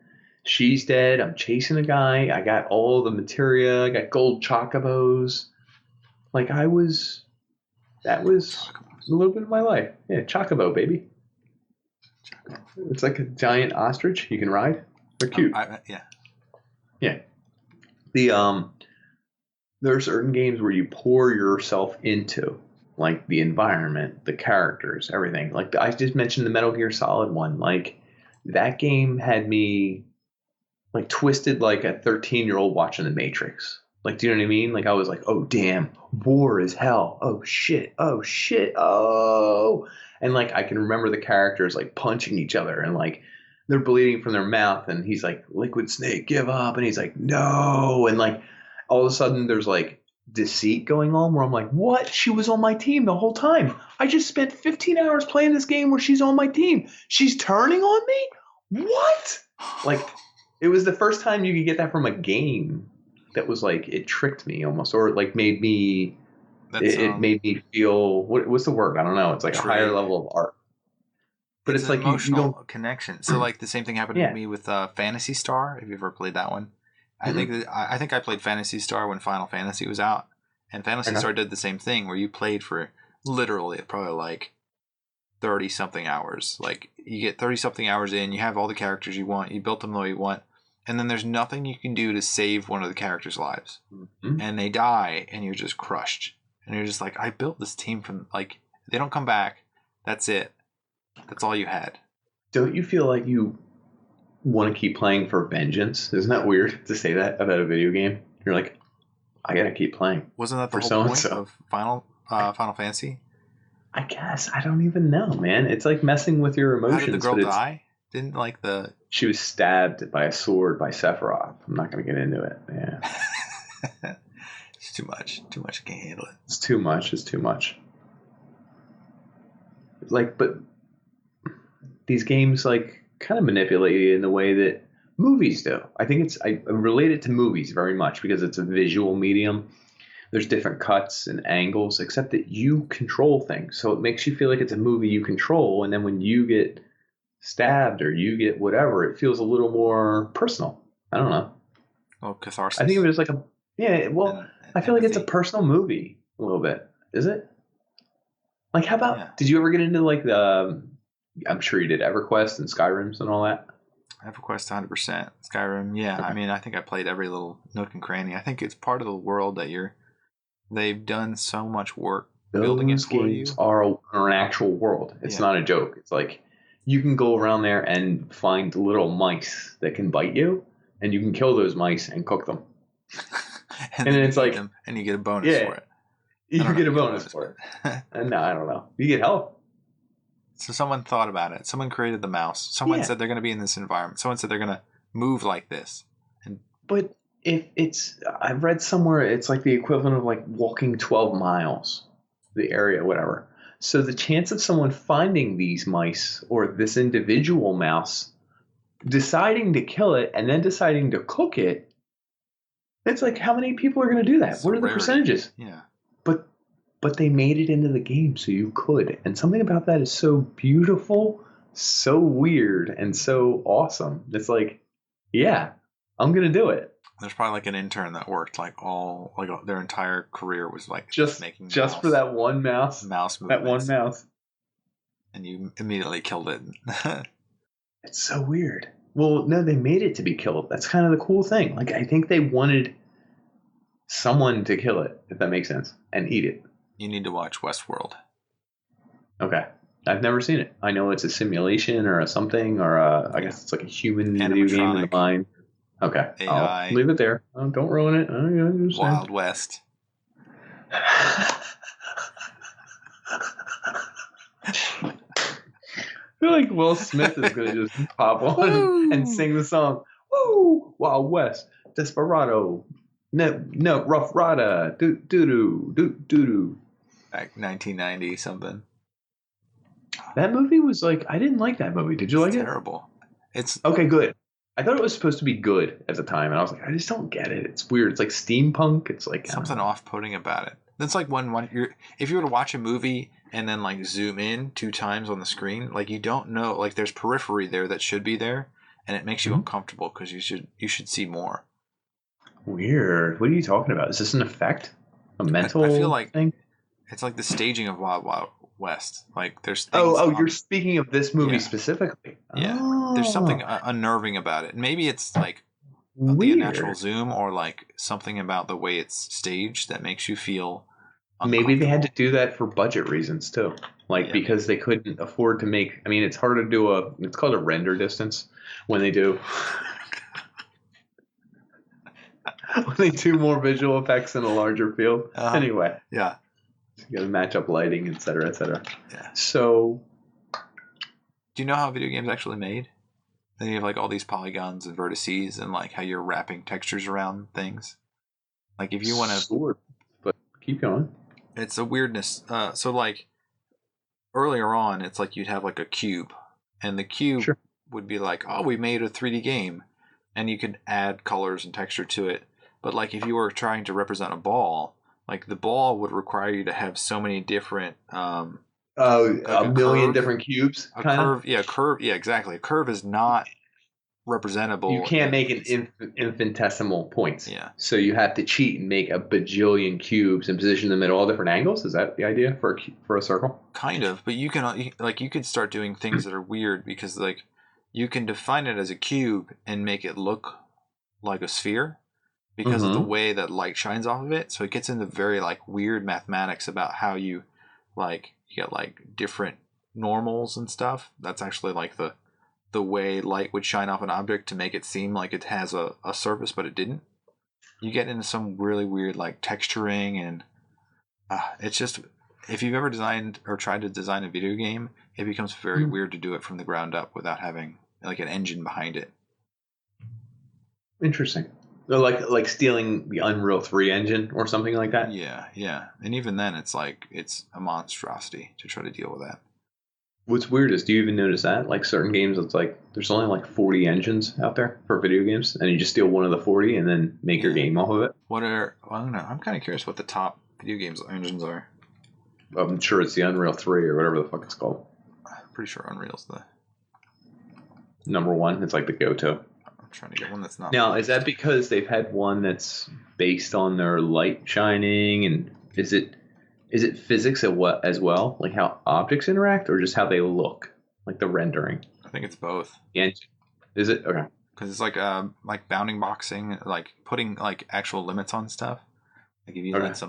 she's dead. I'm chasing a guy. I got all the materia. I got gold chocobos. Like that was a little bit of my life. Yeah, chocobo, baby. It's like a giant ostrich you can ride. They're cute. Yeah. There are certain games where you pour yourself into, like the environment, the characters, everything. Like I just mentioned the Metal Gear Solid one. Like that game had me like twisted like a 13-year-old watching The Matrix. Like, do you know what I mean? Like, I was like, oh damn, war is hell. Oh shit. Oh shit. Oh. And like, I can remember the characters like punching each other and like they're bleeding from their mouth, and he's like, Liquid Snake, give up, and he's like, no, and like all of a sudden there's like deceit going on where I'm like, what? She was on my team the whole time. I just spent 15 hours playing this game where she's on my team. She's turning on me? What? Like, it was the first time you could get that from a game that was like, it tricked me almost, or it like made me, it made me feel, what's the word? I don't know. It's like a higher level of art. But it's like emotional you don't connection. So like the same thing happened to me with Phantasy Star. Have you ever played that one? I think I played Phantasy Star when Final Fantasy was out, and Phantasy Star did the same thing where you played for literally probably like 30 something hours. Like you get 30 something hours in, you have all the characters you want, you built them the way you want, and then there's nothing you can do to save one of the characters' lives, and they die, and you're just crushed, and you're just like, I built this team from like they don't come back. That's it. That's all you had. Don't you feel like you want to keep playing for vengeance? Isn't that weird to say that about a video game? You're like, I gotta keep playing. Wasn't that the whole point of Final Fantasy? I guess. I don't even know, man. It's like messing with your emotions. How did the girl die? Didn't like the... She was stabbed by a sword by Sephiroth. I'm not going to get into it. Yeah. It's too much. Too much. I can't handle it. It's too much. It's too much. Like, but these games, like, kind of manipulate you in the way that movies do. I think I relate it to movies very much because it's a visual medium. There's different cuts and angles, except that you control things. So it makes you feel like it's a movie you control. And then when you get stabbed or you get whatever, it feels a little more personal. I don't know. Well, catharsis. I think it was like I feel like it's a personal movie a little bit. Is it? Like, how about, did you ever get into like I'm sure you did EverQuest and Skyrims and all that? EverQuest 100%. Skyrim, yeah. Okay. I mean, I think I played every little nook and cranny. I think it's part of the world that they've done so much work building it for you. Those games are an actual world. It's not a joke. It's like you can go around there and find little mice that can bite you, and you can kill those mice and cook them. and then it's like, and you get a bonus for it. You get a bonus for it. And no, I don't know. You get health. So someone thought about it. Someone created the mouse. Someone said they're going to be in this environment. Someone said they're going to move like this. But if I've read somewhere it's like the equivalent of like walking 12 miles, the area, whatever. So the chance of someone finding these mice or this individual mouse, deciding to kill it and then deciding to cook it, it's like, how many people are going to do that? What are the percentages? Yeah. But they made it into the game so you could. And something about that is so beautiful, so weird, and so awesome. It's like, yeah, I'm going to do it. There's probably like an intern that worked like their entire career was like just for that one mouse movements. That one mouse. And you immediately killed it. It's so weird. Well, no, they made it to be killed. That's kind of the cool thing. Like, I think they wanted someone to kill it, if that makes sense, and eat it. You need to watch Westworld. Okay. I've never seen it. I know it's a simulation or a something, or I guess it's like a human video game in the mind. Okay. AI. I'll leave it there. Don't ruin it. Wild West. I feel like Will Smith is going to just pop on and sing the song. Woo! Wild West. Desperado. No, rough rada. Do. Like 1990 something. That movie was like, I didn't like that movie. Did you like it? Terrible. It's okay, good. I thought it was supposed to be good at the time, and I was like, I just don't get it. It's weird. It's like steampunk. It's like something off-putting about it. That's like if you were to watch a movie and then like zoom in 2 times on the screen, like you don't know, like there's periphery there that should be there, and it makes you uncomfortable because you should see more. Weird. What are you talking about? Is this an effect? A mental I feel like thing? It's like the staging of Wild Wild West. Like there's things. Oh, you're speaking of this movie specifically. Yeah. Oh. There's something unnerving about it. Maybe it's like the natural zoom or like something about the way it's staged that makes you feel maybe they had to do that for budget reasons too. Like because they couldn't afford to make, I mean, it's hard to do it's called a render distance when they do. when they do more visual effects in a larger field. Anyway. Yeah. You got to match up lighting, et cetera, et cetera. Yeah. So, do you know how video games actually made? Then you have like all these polygons and vertices, and like how you're wrapping textures around things. Like if you want to, but keep going. It's a weirdness. So like earlier on, it's like you'd have like a cube, and the cube would be like, oh, we made a 3D game, and you could add colors and texture to it. But like if you were trying to represent a ball, like the ball would require you to have so many different like a million curve, different cubes. A curve, yeah, exactly. A curve is not representable. You can't make an infinitesimal points. Yeah. So you have to cheat and make a bajillion cubes and position them at all different angles. Is that the idea for a circle? Kind of, but you could start doing things that are weird because like you can define it as a cube and make it look like a sphere. Because of the way that light shines off of it. So it gets into very like weird mathematics about how you get like different normals and stuff. That's actually like the way light would shine off an object to make it seem like it has a surface, but it didn't. You get into some really weird like texturing, and it's just, if you've ever designed or tried to design a video game, it becomes very weird to do it from the ground up without having like an engine behind it. Interesting. Like stealing the Unreal 3 engine or something like that? Yeah. And even then, it's a monstrosity to try to deal with that. What's weird is, do you even notice that? Like certain games, it's like there's only like 40 engines out there for video games, and you just steal one of the 40 and then make your game off of it? I don't know. I'm kind of curious what the top video games engines are. I'm sure it's the Unreal 3 or whatever the fuck it's called. I'm pretty sure Unreal's the number one. It's like the go-to. I'm trying to get one that's not. Now, is that because they've had one that's based on their light shining, and is it physics as well, like how objects interact, or just how they look, like the rendering? I think it's both. And is it okay? Because it's like bounding boxing, like putting like actual limits on stuff. Like if you let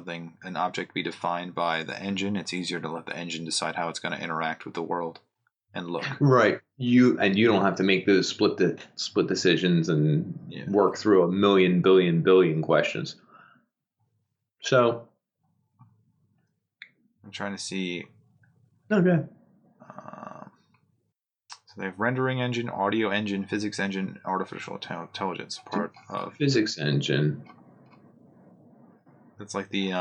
an object be defined by the engine, it's easier to let the engine decide how it's going to interact with the world and look. Right. You don't have to make those split decisions and work through a million billion questions. So I'm trying to see. No, go ahead. So they have rendering engine, audio engine, physics engine, artificial intelligence part of physics engine. It's like the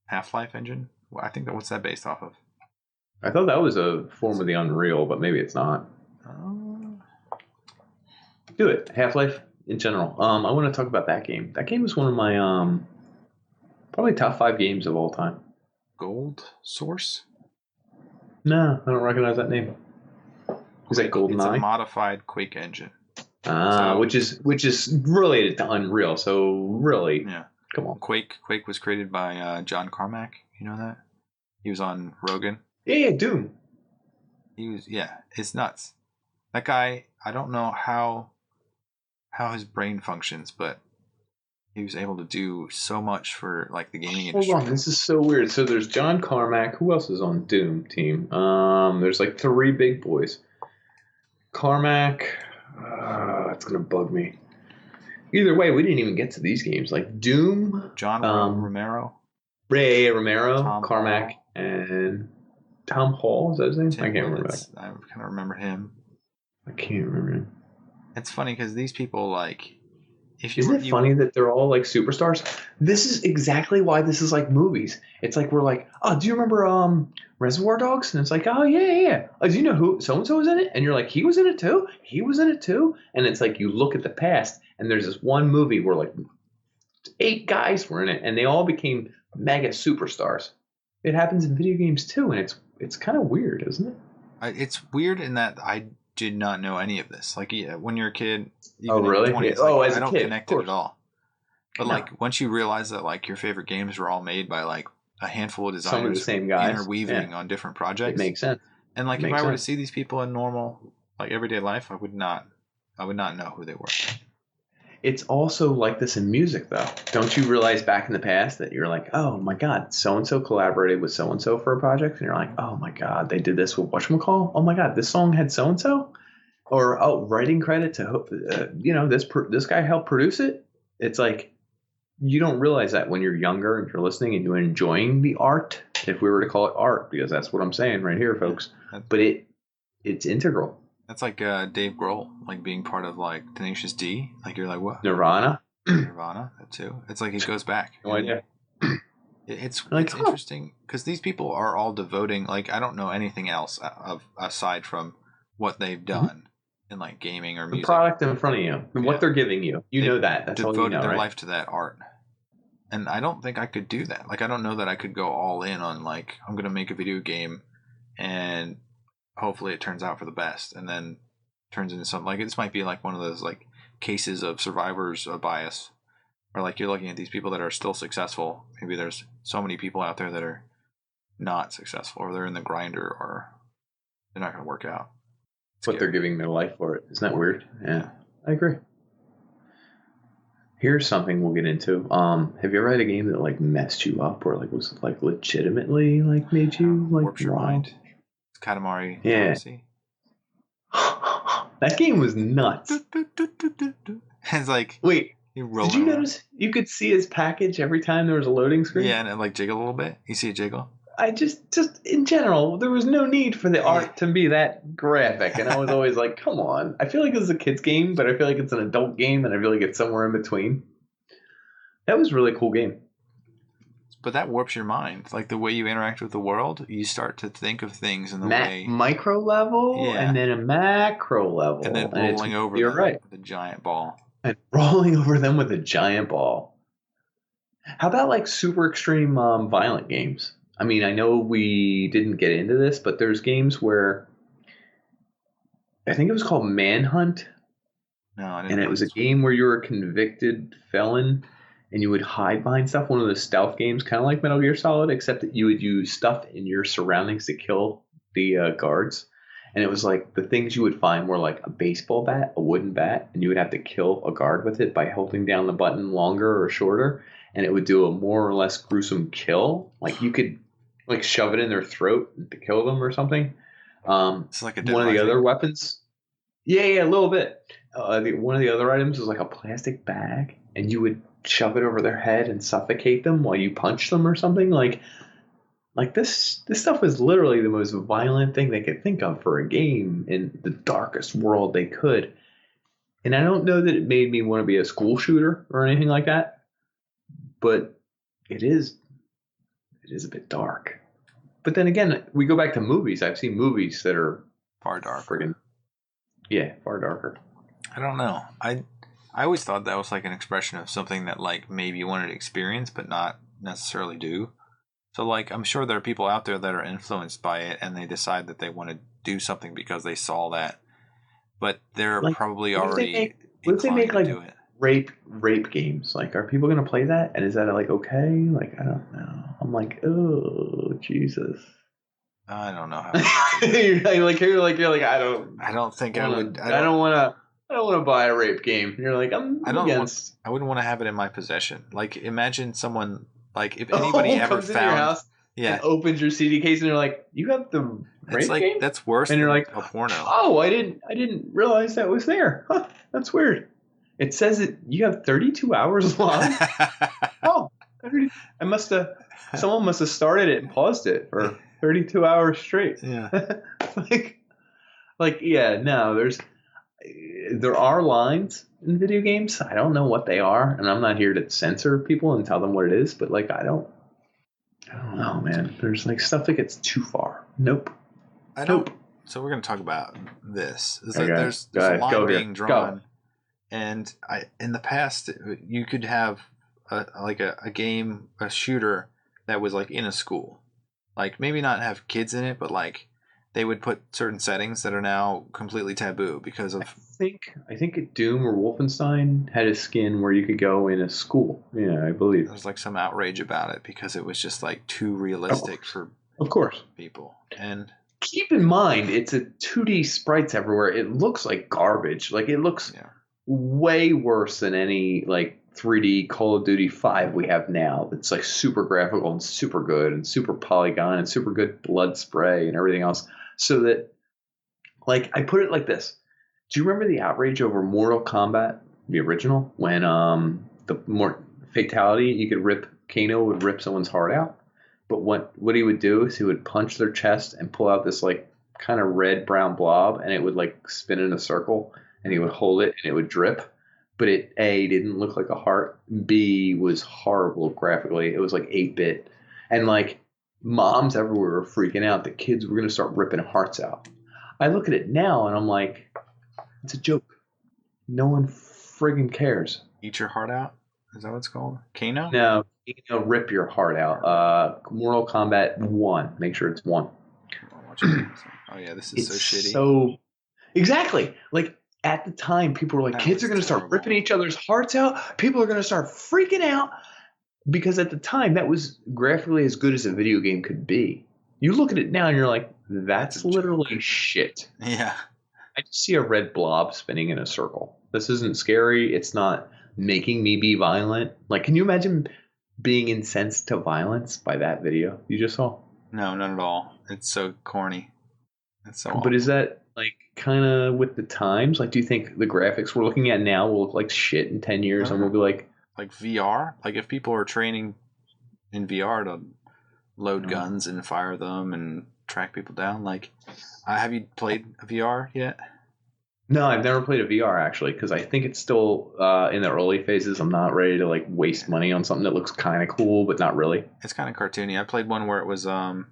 Half-Life engine. I think what's that based off of? I thought that was a form of the Unreal, but maybe it's not. Do it. Half-Life in general. I want to talk about that game. That game is one of my probably top 5 games of all time. Gold Source? No, I don't recognize that name. Is that GoldenEye? It's a modified Quake engine. Which is related to Unreal. So really, come on. Quake was created by John Carmack. You know that? He was on Rogan. Yeah, Doom. It's nuts. That guy, I don't know how his brain functions, but he was able to do so much for like the gaming industry. Hold on, this is so weird. So there's John Carmack. Who else is on Doom team? There's like 3 big boys. Carmack. It's gonna bug me. Either way, we didn't even get to these games. Like Doom. John Romero. Ray Romero, Tom Carmack, Hall. And Tom Hall. Is that his name? I can't remember that. I kind of remember him. I can't remember him. It's funny because these people like. Isn't it funny that they're all like superstars? This is exactly why this is like movies. It's like we're like, oh, do you remember Reservoir Dogs? And it's like, oh yeah. Oh, do you know who so and so was in it? And you're like, he was in it too. He was in it too. And it's like you look at the past, and there's this one movie where like 8 guys were in it, and they all became mega superstars. It happens in video games too, and it's kind of weird, isn't it? It's weird in that I did not know any of this. Like, when you're a kid, oh really? 20s, like, as I a don't kid, connect it at all. But like once you realize that like your favorite games were all made by like a handful of designers, some of the same guys interweaving on different projects, it makes sense. And like if I were to see these people in normal like everyday life, I would not know who they were. It's also like this in music, though. Don't you realize back in the past that you're like, oh my God, so-and-so collaborated with so-and-so for a project? And you're like, oh my God, they did this with whatchamacall? Oh my God, this song had so-and-so? Or, writing credit to, this guy helped produce it? It's like, you don't realize that when you're younger and you're listening and you're enjoying the art, if we were to call it art, because that's what I'm saying right here, folks. But it's integral. That's like Dave Grohl, like being part of like Tenacious D. Like you're like, what? Nirvana, that too. It's like it goes back. No idea. It's interesting because these people are all devoting. Like I don't know anything else aside from what they've done in like gaming or music. The product in front of you and what they're giving you. You know that. That's all you know, devoted their right? life to that art. And I don't think I could do that. Like I don't know that I could go all in on like I'm gonna make a video game and hopefully it turns out for the best and then turns into something like this might be like one of those like cases of survivor's bias. Or like you're looking at these people that are still successful. Maybe there's so many people out there that are not successful, or they're in the grinder, or they're not going to work out. But they're giving their life for it. Isn't that weird? Yeah, I agree. Here's something we'll get into. Have you ever had a game that like messed you up, or like was like legitimately like made you like warps your mind? It's Katamari. Yeah. That game was nuts. It's like wait. Did you notice you could see his package every time there was a loading screen? Yeah, and it like jiggle a little bit. You see it jiggle? I just in general, there was no need for the art to be that graphic. And I was always like, come on. I feel like it's a kid's game, but I feel like it's an adult game, and I feel like it's somewhere in between. That was a really cool game. But that warps your mind. Like the way you interact with the world, you start to think of things in the way... Micro level, and then a macro level. And then rolling over with a giant ball. And rolling over them with a giant ball. How about like super extreme violent games? I mean, I know we didn't get into this, but there's games where I think it was called Manhunt. No, I didn't. And it was a game where you were a convicted felon and you would hide behind stuff. One of the stealth games, kind of like Metal Gear Solid, except that you would use stuff in your surroundings to kill the guards. And it was like the things you would find were like a baseball bat, a wooden bat, and you would have to kill a guard with it by holding down the button longer or shorter. And it would do a more or less gruesome kill. Like you could like shove it in their throat to kill them or something. It's like one of the other weapons. Yeah, a little bit. One of the other items was like a plastic bag, and you would shove it over their head and suffocate them while you punch them or something. Like this stuff was literally the most violent thing they could think of for a game in the darkest world they could. And I don't know that it made me want to be a school shooter or anything like that, but it is a bit dark. But then again, we go back to movies. I've seen movies that are far darker. Far darker. I don't know. I always thought that was like an expression of something that like maybe you wanted to experience but not necessarily do. So, like, I'm sure there are people out there that are influenced by it and they decide that they want to do something because they saw that. But they're like, probably already what if they make like rape games? Like, are people going to play that? And is that like okay? Like, I don't know. I'm like, oh, Jesus. I don't know how. you're like, I don't think I would. I don't want to buy a rape game. You're like, I wouldn't want to have it in my possession. Like, imagine someone. Like if anybody ever found your house and opens your CD case and they're like, "You have the rape game?" That's worse. And you're like, a porno. Oh, I didn't realize that was there. Huh, that's weird. It says that you have 32 hours long. Oh, someone must have started it and paused it for 32 hours straight. Yeah. There are lines in video games. I don't know what they are, and I'm not here to censor people and tell them what it is, but like I don't know, man. There's like stuff that gets too far. Nope. So we're going to talk about this. Okay. There's a line being drawn, and in the past you could have a game, a shooter that was like in a school, like maybe not have kids in it, but like they would put certain settings that are now completely taboo because of. I think Doom or Wolfenstein had a skin where you could go in a school. Yeah, I believe. There was like some outrage about it because it was just like too realistic for people. And keep in mind, it's a 2D sprites everywhere. It looks like garbage. Like it looks way worse than any like 3D Call of Duty 5 we have now. It's like super graphical and super good and super polygon and super good blood spray and everything else. So that, like, I put it like this. Do you remember the outrage over Mortal Kombat, the original, when fatality. You could rip. Kano would rip someone's heart out, but what he would do is he would punch their chest and pull out this like kind of red brown blob, and it would like spin in a circle, and he would hold it, and it would drip. But it A didn't look like a heart. B was horrible graphically. It was like 8-bit, and like moms everywhere were freaking out that kids were gonna start ripping hearts out. I look at it now and I'm like, it's a joke. No one friggin' cares. Eat your heart out? Is that what it's called? Kano? No, rip your heart out. Mortal Kombat 1. Make sure it's 1. Oh yeah, this is so shitty. So exactly. Like at the time, people were like, kids are going to start ripping each other's hearts out. People are going to start freaking out because at the time that was graphically as good as a video game could be. You look at it now and you're like, that's literally shit. Yeah. I just see a red blob spinning in a circle. This isn't scary. It's not making me be violent. Like, can you imagine being incensed to violence by that video you just saw? No, not at all. It's so corny. It's so awful. But is that like kind of with the times? Like, do you think the graphics we're looking at now will look like shit in 10 years and we'll be like VR? Like if people are training in VR to load guns and fire them and track people down, like have you played a VR yet? No, I've never played a VR actually because I think it's still in the early phases. I'm not ready to like waste money on something that looks kind of cool but not really. It's kind of cartoony. I played one where it was there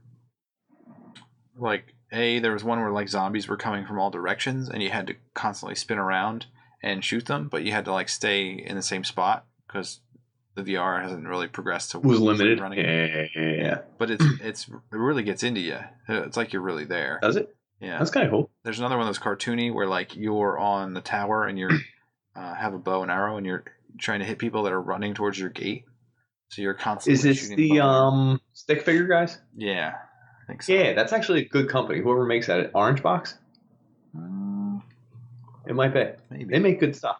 was one where like zombies were coming from all directions and you had to constantly spin around and shoot them, but you had to like stay in the same spot because the VR hasn't really progressed to was limited. Running. Yeah. But it really gets into you. It's like you're really there. Does it? Yeah. That's kind of cool. There's another one that's cartoony where like you're on the tower and you're have a bow and arrow and you're trying to hit people that are running towards your gate. So you're constantly shooting. Is this the stick figure guys? Yeah. I think so. Yeah, that's actually a good company. Whoever makes that, Orange Box. It might be. Maybe. They make good stuff.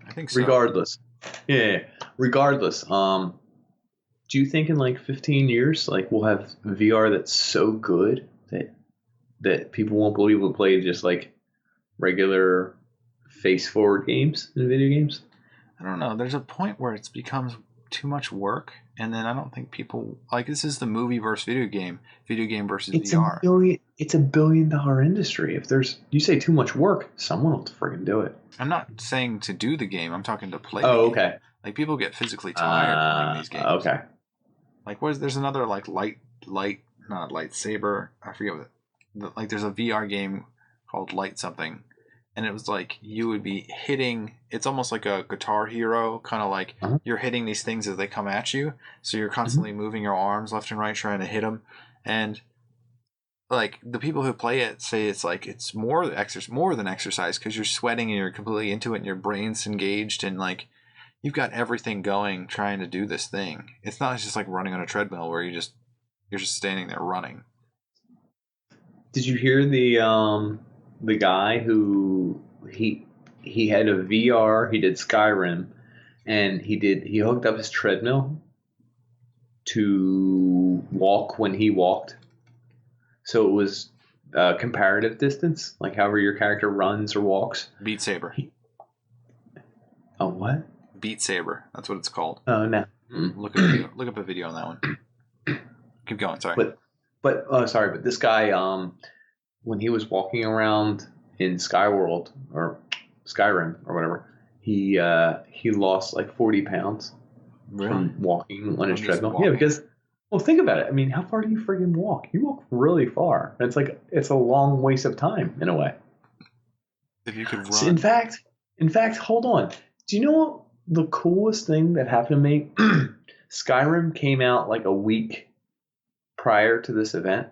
I think so. Regardless. Yeah. Regardless. Do you think in like 15 years, like we'll have VR that's so good that people won't believe we'll play just like regular face forward games in video games? I don't know. There's a point where it becomes too much work, and then I don't think people like this is the movie versus video game versus VR. It's $1 billion industry. If you say too much work, someone will friggin' do it. I'm not saying to do the game. I'm talking to play. Oh, the game. okay. Like people get physically tired playing these games. Okay. Like there's another like not lightsaber. I forget what. Like there's a VR game called Light something. And it was like you would be hitting. It's almost like a Guitar Hero, kind of like you're hitting these things as they come at you. So you're constantly moving your arms left and right, trying to hit them. And like the people who play it say it's like it's more than exercise because you're sweating and you're completely into it and your brain's engaged and like you've got everything going trying to do this thing. It's not just like running on a treadmill where you're just standing there running. Did you hear the guy who he had a VR, he did Skyrim, and he hooked up his treadmill to walk when he walked. So it was comparative distance, like however your character runs or walks. Beat Saber. Oh, what? Beat Saber. That's what it's called. Oh, no. Look up a video on that one. Keep going. Sorry. But this guy, when he was walking around in Skyworld or Skyrim or whatever, he lost like 40 pounds from walking on his treadmill. Yeah, because think about it. I mean, how far do you friggin' walk? You walk really far. It's a long waste of time in a way. If you could run. So in fact, hold on. Do you know what the coolest thing that happened to me? Skyrim came out like a week prior to this event.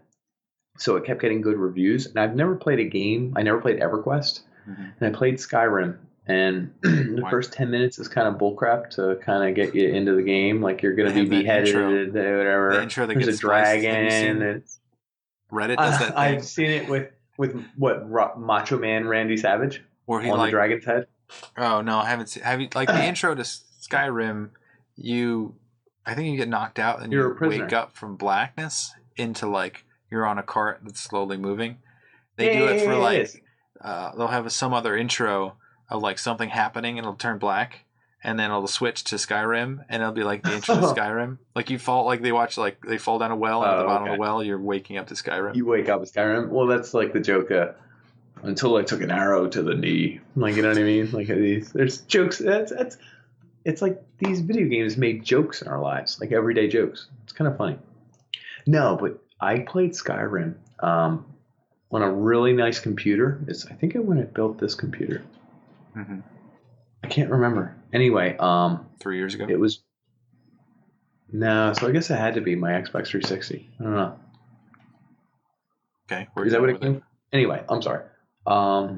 So it kept getting good reviews. And I've never played a game. I never played EverQuest. And I played Skyrim. And the first 10 minutes is kind of bullcrap to kind of get you into the game. Like you're going to be beheaded or whatever. The intro that There's gets a dragon. Reddit does that thing. I've seen it with what, Macho Man Randy Savage? Or he on the dragon's head? Oh, no, I haven't seen. Have you, like the intro to Skyrim, I think you get knocked out and you wake up from blackness into like, you're on a cart that's slowly moving. They do it for they'll have some other intro of like something happening and it'll turn black and then it'll switch to Skyrim, and it'll be like the intro to Skyrim. Like you fall, like they fall down a well, and at the bottom of the well, you're waking up to Skyrim. You wake up with Skyrim. Well, that's like the joke. Until I took an arrow to the knee. Like, you know what I mean? Like there's jokes. It's like these video games make jokes in our lives, like everyday jokes. It's kind of funny. No, but I played Skyrim on a really nice computer. I think when I built this computer. Mm-hmm. I can't remember. Anyway, 3 years ago. It was. No, so I guess it had to be my Xbox 360. I don't know. Okay, is that what it came? Anyway, I'm sorry. I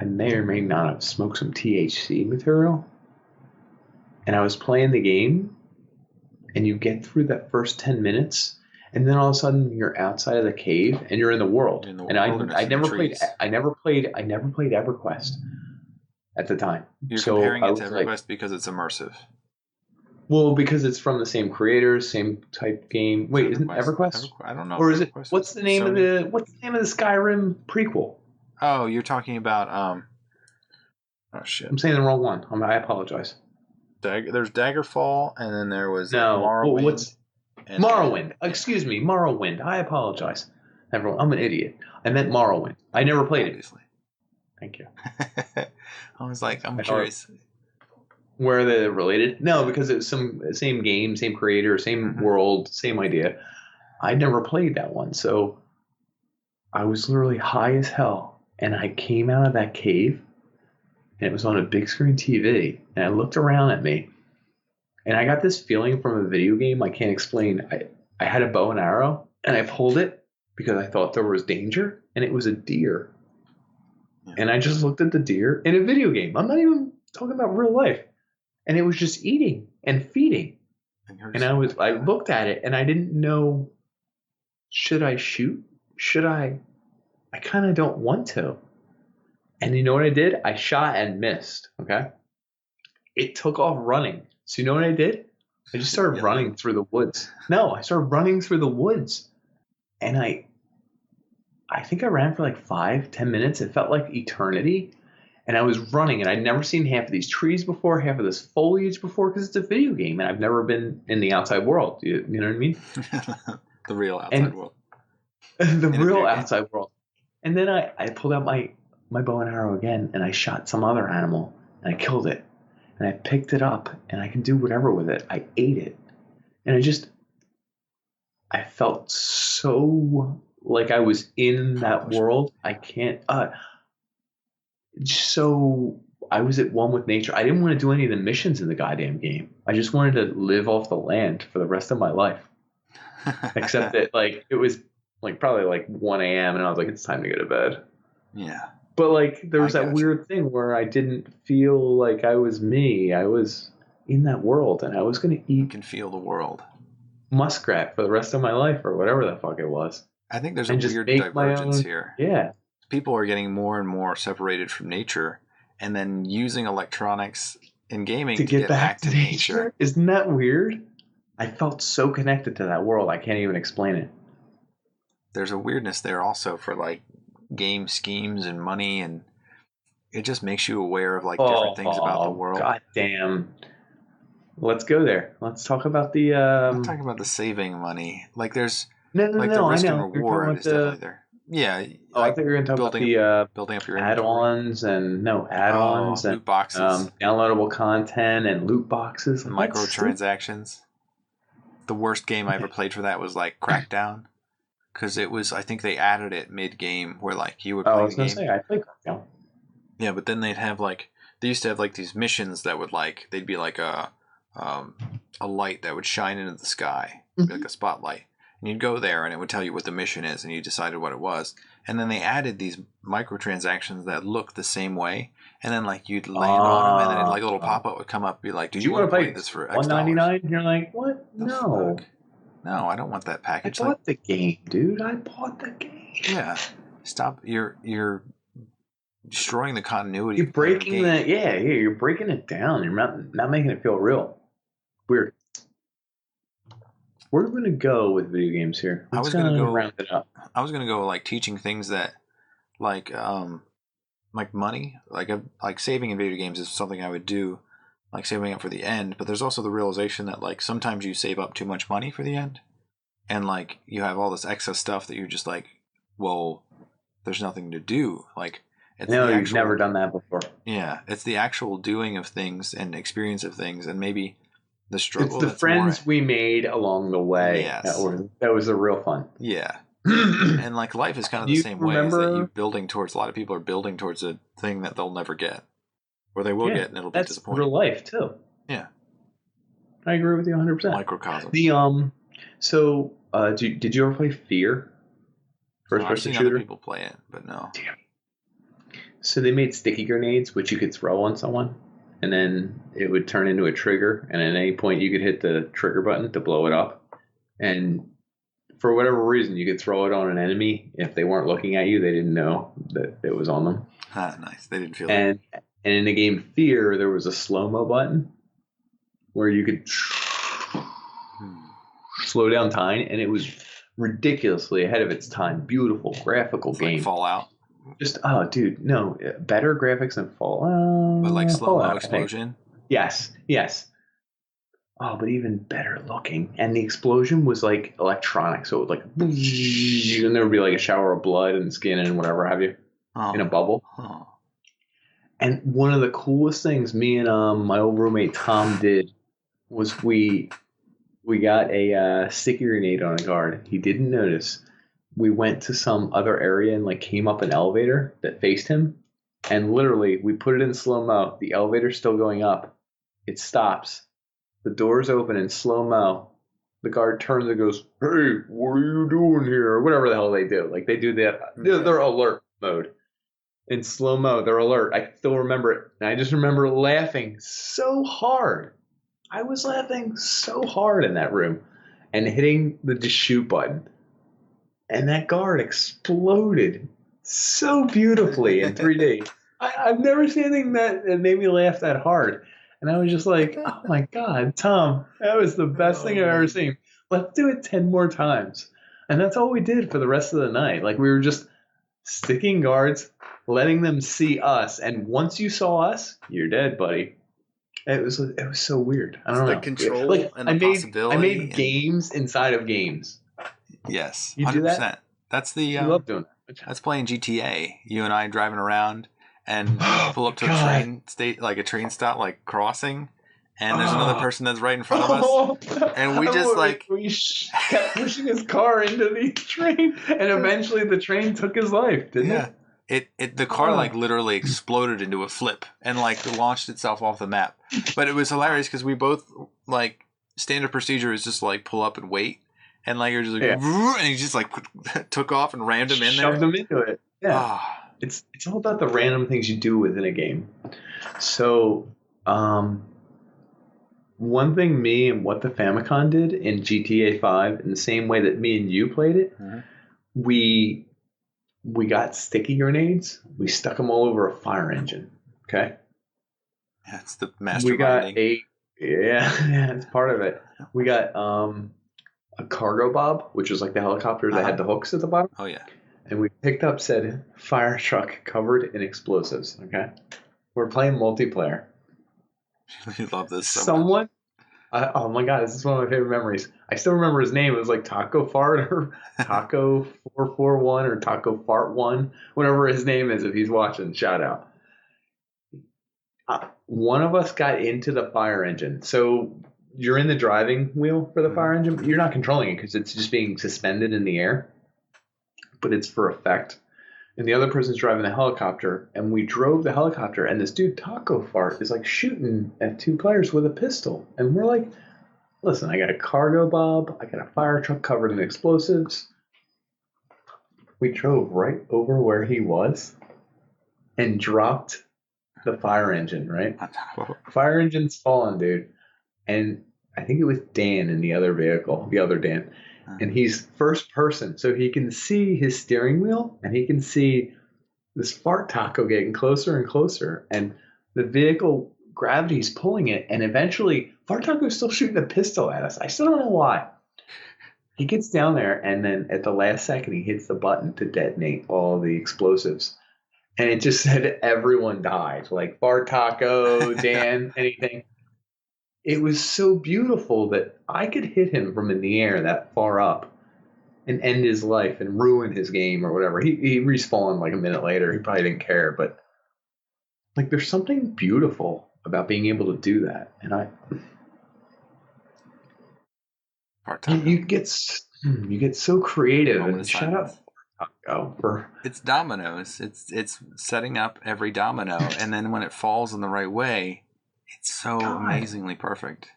may or may not have smoked some THC material. And I was playing the game, and you get through that first 10 minutes, and then all of a sudden you're outside of the cave and you're in the world. I never played EverQuest at the time. You're comparing it to EverQuest because it's immersive. Well, because it's from the same creators, same type game. Wait, isn't EverQuest? I don't know. Or is it? What's the name of the Skyrim prequel? Oh, you're talking about oh shit! I'm saying the wrong one. I apologize. There's Daggerfall, and then there was Morrowind. What's Morrowind? Excuse me, Morrowind. I apologize, everyone. I'm an idiot. I meant Morrowind. I never played it. Thank you. I was like, I'm curious. Where are they related? No, because it's same game, same creator, same world, same idea. I never played that one, so I was literally high as hell. And I came out of that cave, and it was on a big screen TV, and I looked around at me, and I got this feeling from a video game I can't explain. I had a bow and arrow, and I pulled it because I thought there was danger, and it was a deer. Yeah. And I just looked at the deer in a video game. I'm not even talking about real life. And it was just eating and feeding. And I looked at it, and I didn't know, should I shoot? Should I? I kind of don't want to. And you know what I did? I shot and missed. Okay. It took off running. So you know what I did? I just started running through the woods. No, I started running through the woods. And I think I ran for like 5-10 minutes. It felt like eternity. And I was running, and I'd never seen half of these trees before, half of this foliage before, because it's a video game, and I've never been in the outside world. You know what I mean? The real outside world. The real outside world. And then I pulled out my bow and arrow again, and I shot some other animal, and I killed it. And I picked it up, and I can do whatever with it. I ate it. And I felt so like I was in that world. I can't... So I was at one with nature. I didn't want to do any of the missions in the goddamn game. I just wanted to live off the land for the rest of my life. Except that it was probably 1 a.m. and I was like, it's time to go to bed. Yeah. But there was that weird thing where I didn't feel like I was me. I was in that world, and I was going to eat. You can feel the world. Muskrat for the rest of my life, or whatever the fuck it was. I think there's a weird divergence here. Yeah. People are getting more and more separated from nature, and then using electronics in gaming to get back to nature. Isn't that weird? I felt so connected to that world. I can't even explain it. There's a weirdness there also for game schemes and money, and it just makes you aware of different things about the world. God damn. Let's go there. Let's talk about the I'm talking about the saving money. There's the risk and reward is definitely there. Yeah. I think you're going to talk about the building up your add-ons and loot boxes, downloadable content and loot boxes, and microtransactions. The worst game I ever played for that was Crackdown, because it was, I think they added it mid-game where you would play I was going to say I played Crackdown. Yeah, but then they'd have they used to have these missions that would they'd be a light that would shine into the sky, be like a spotlight. And you'd go there, and it would tell you what the mission is, and you decided what it was. And then they added these microtransactions that look the same way, and then you'd land on them, and then a little pop-up would come up, be like, "Do you want to play this for X $1.99?" And you're like, "What? No, no, I don't want that package." I bought the game, dude. I bought the game. Yeah, stop. You're destroying the continuity. You're breaking you're breaking it down. You're not making it feel real. Weird. Where are we going to go with video games here? I was going to go round it up. I was going to go teaching things that money, saving in video games is something I would do, like saving up for the end, but there's also the realization that like sometimes you save up too much money for the end, and like you have all this excess stuff that you're just like, well, there's nothing to do. Like, it's No, the you've actual, never done that before. yeah, it's the actual doing of things and experience of things, and maybe the struggle. It's the that's friends more, we made along the way. Yes. That was the real fun. Yeah. And like life is kind of Do the you same way, is that remember- you building towards, a lot of people are building towards a thing that they'll never get, or they will Yeah, get, and it'll be That's disappointing. real life too. Yeah. I agree with you 100%. Microcosm. So did you ever play Fear? First I've person seen other shooter. people play it, but no. So they made sticky grenades, which you could throw on someone, and then it would turn into a trigger, and at any point you could hit the trigger button to blow it up. And for whatever reason, you could throw it on an enemy. If they weren't looking at you, they didn't know that it was on them. Ah, nice. They didn't feel it. And in the game Fear, there was a slow-mo button where you could slow down time, and it was ridiculously ahead of its time. Beautiful graphical It's game. like Fallout, Just dude, no, better graphics than Fallout. but like slow-mo Fallout, I think. explosion. Yes. Oh, but even better looking. And the explosion was like electronic, so it would like, and there would be like a shower of blood and skin and whatever have you in a bubble. Oh. And one of the coolest things me and my old roommate Tom did was we got a sticky grenade on a guard. He didn't notice. We went to some other area and like came up an elevator that faced him, and literally we put it in slow-mo. The elevator's still going up. It stops. The doors open in slow-mo. The guard turns and goes, "Hey, what are you doing here?" Or whatever the hell they do. Like they do that. They're alert mode. In slow-mo, they're alert. I still remember it. And I just remember laughing so hard. I was laughing so hard in that room and hitting the just shoot button. And that guard exploded so beautifully in 3D. I've never seen anything that made me laugh that hard. And I was just like, oh my God, Tom, that was the best thing I've ever seen. Let's do it 10 more times. And that's all we did for the rest of the night. Like we were just sticking guards, letting them see us. And once you saw us, you're dead, buddy. It was so weird. I don't know. The control like, and the possibility. I made games inside of games. Yes, You 100%. do that? That's the I love doing that. that's playing GTA. You and I driving around and pull up to a God. train stop, like crossing, and there's another person that's right in front of us, and we just like kept pushing his car into the train, and eventually the train took his life, didn't it? The car like literally exploded into a flip and like launched itself off the map. But it was hilarious because we both like standard procedure is just like pull up and wait. And like you're just like, and he just like took off and rammed him in there. Shoved him into it. Yeah, it's all about the random things you do within a game. So, one thing me and what the Famicom did in GTA 5, in the same way that me and you played it, we got sticky grenades. We stuck them all over a fire engine. Okay, that's the master. We got it's part of it. We got a cargo bob, which was like the helicopter that had the hooks at the bottom. Oh yeah. And we picked up said fire truck covered in explosives. Okay, we're playing multiplayer. You love this. So much. Oh my God, this is one of my favorite memories. I still remember his name. It was like Taco Fart or Taco 441 or Taco Fart 1, whatever his name is. If he's watching, shout out. One of us got into the fire engine. So you're in the driving wheel for the fire engine. You're not controlling it because it's just being suspended in the air, but it's for effect. And the other person's driving the helicopter, and we drove the helicopter, and this dude, Taco Fart, is like shooting at two players with a pistol. And we're like, listen, I got a cargo bob, I got a fire truck covered in explosives. We drove right over where he was and dropped the fire engine, right? Fire engine's fallen, dude. And I think it was Dan in the other vehicle, the other Dan. And he's first person, so he can see his steering wheel, and he can see this fart taco getting closer and closer. And the vehicle gravity's pulling it, and eventually fart taco's still shooting a pistol at us. I still don't know why. He gets down there, and then at the last second, he hits the button to detonate all the explosives. And it just said everyone died, like fart taco, Dan, anything. it was so beautiful that I could hit him from in the air that far up and end his life and ruin his game or whatever. He respawned like a minute later. He probably didn't care, but like there's something beautiful about being able to do that. And you get so creative. And shut up. It's dominoes. It's setting up every domino, and then when it falls in the right way, it's so amazingly perfect.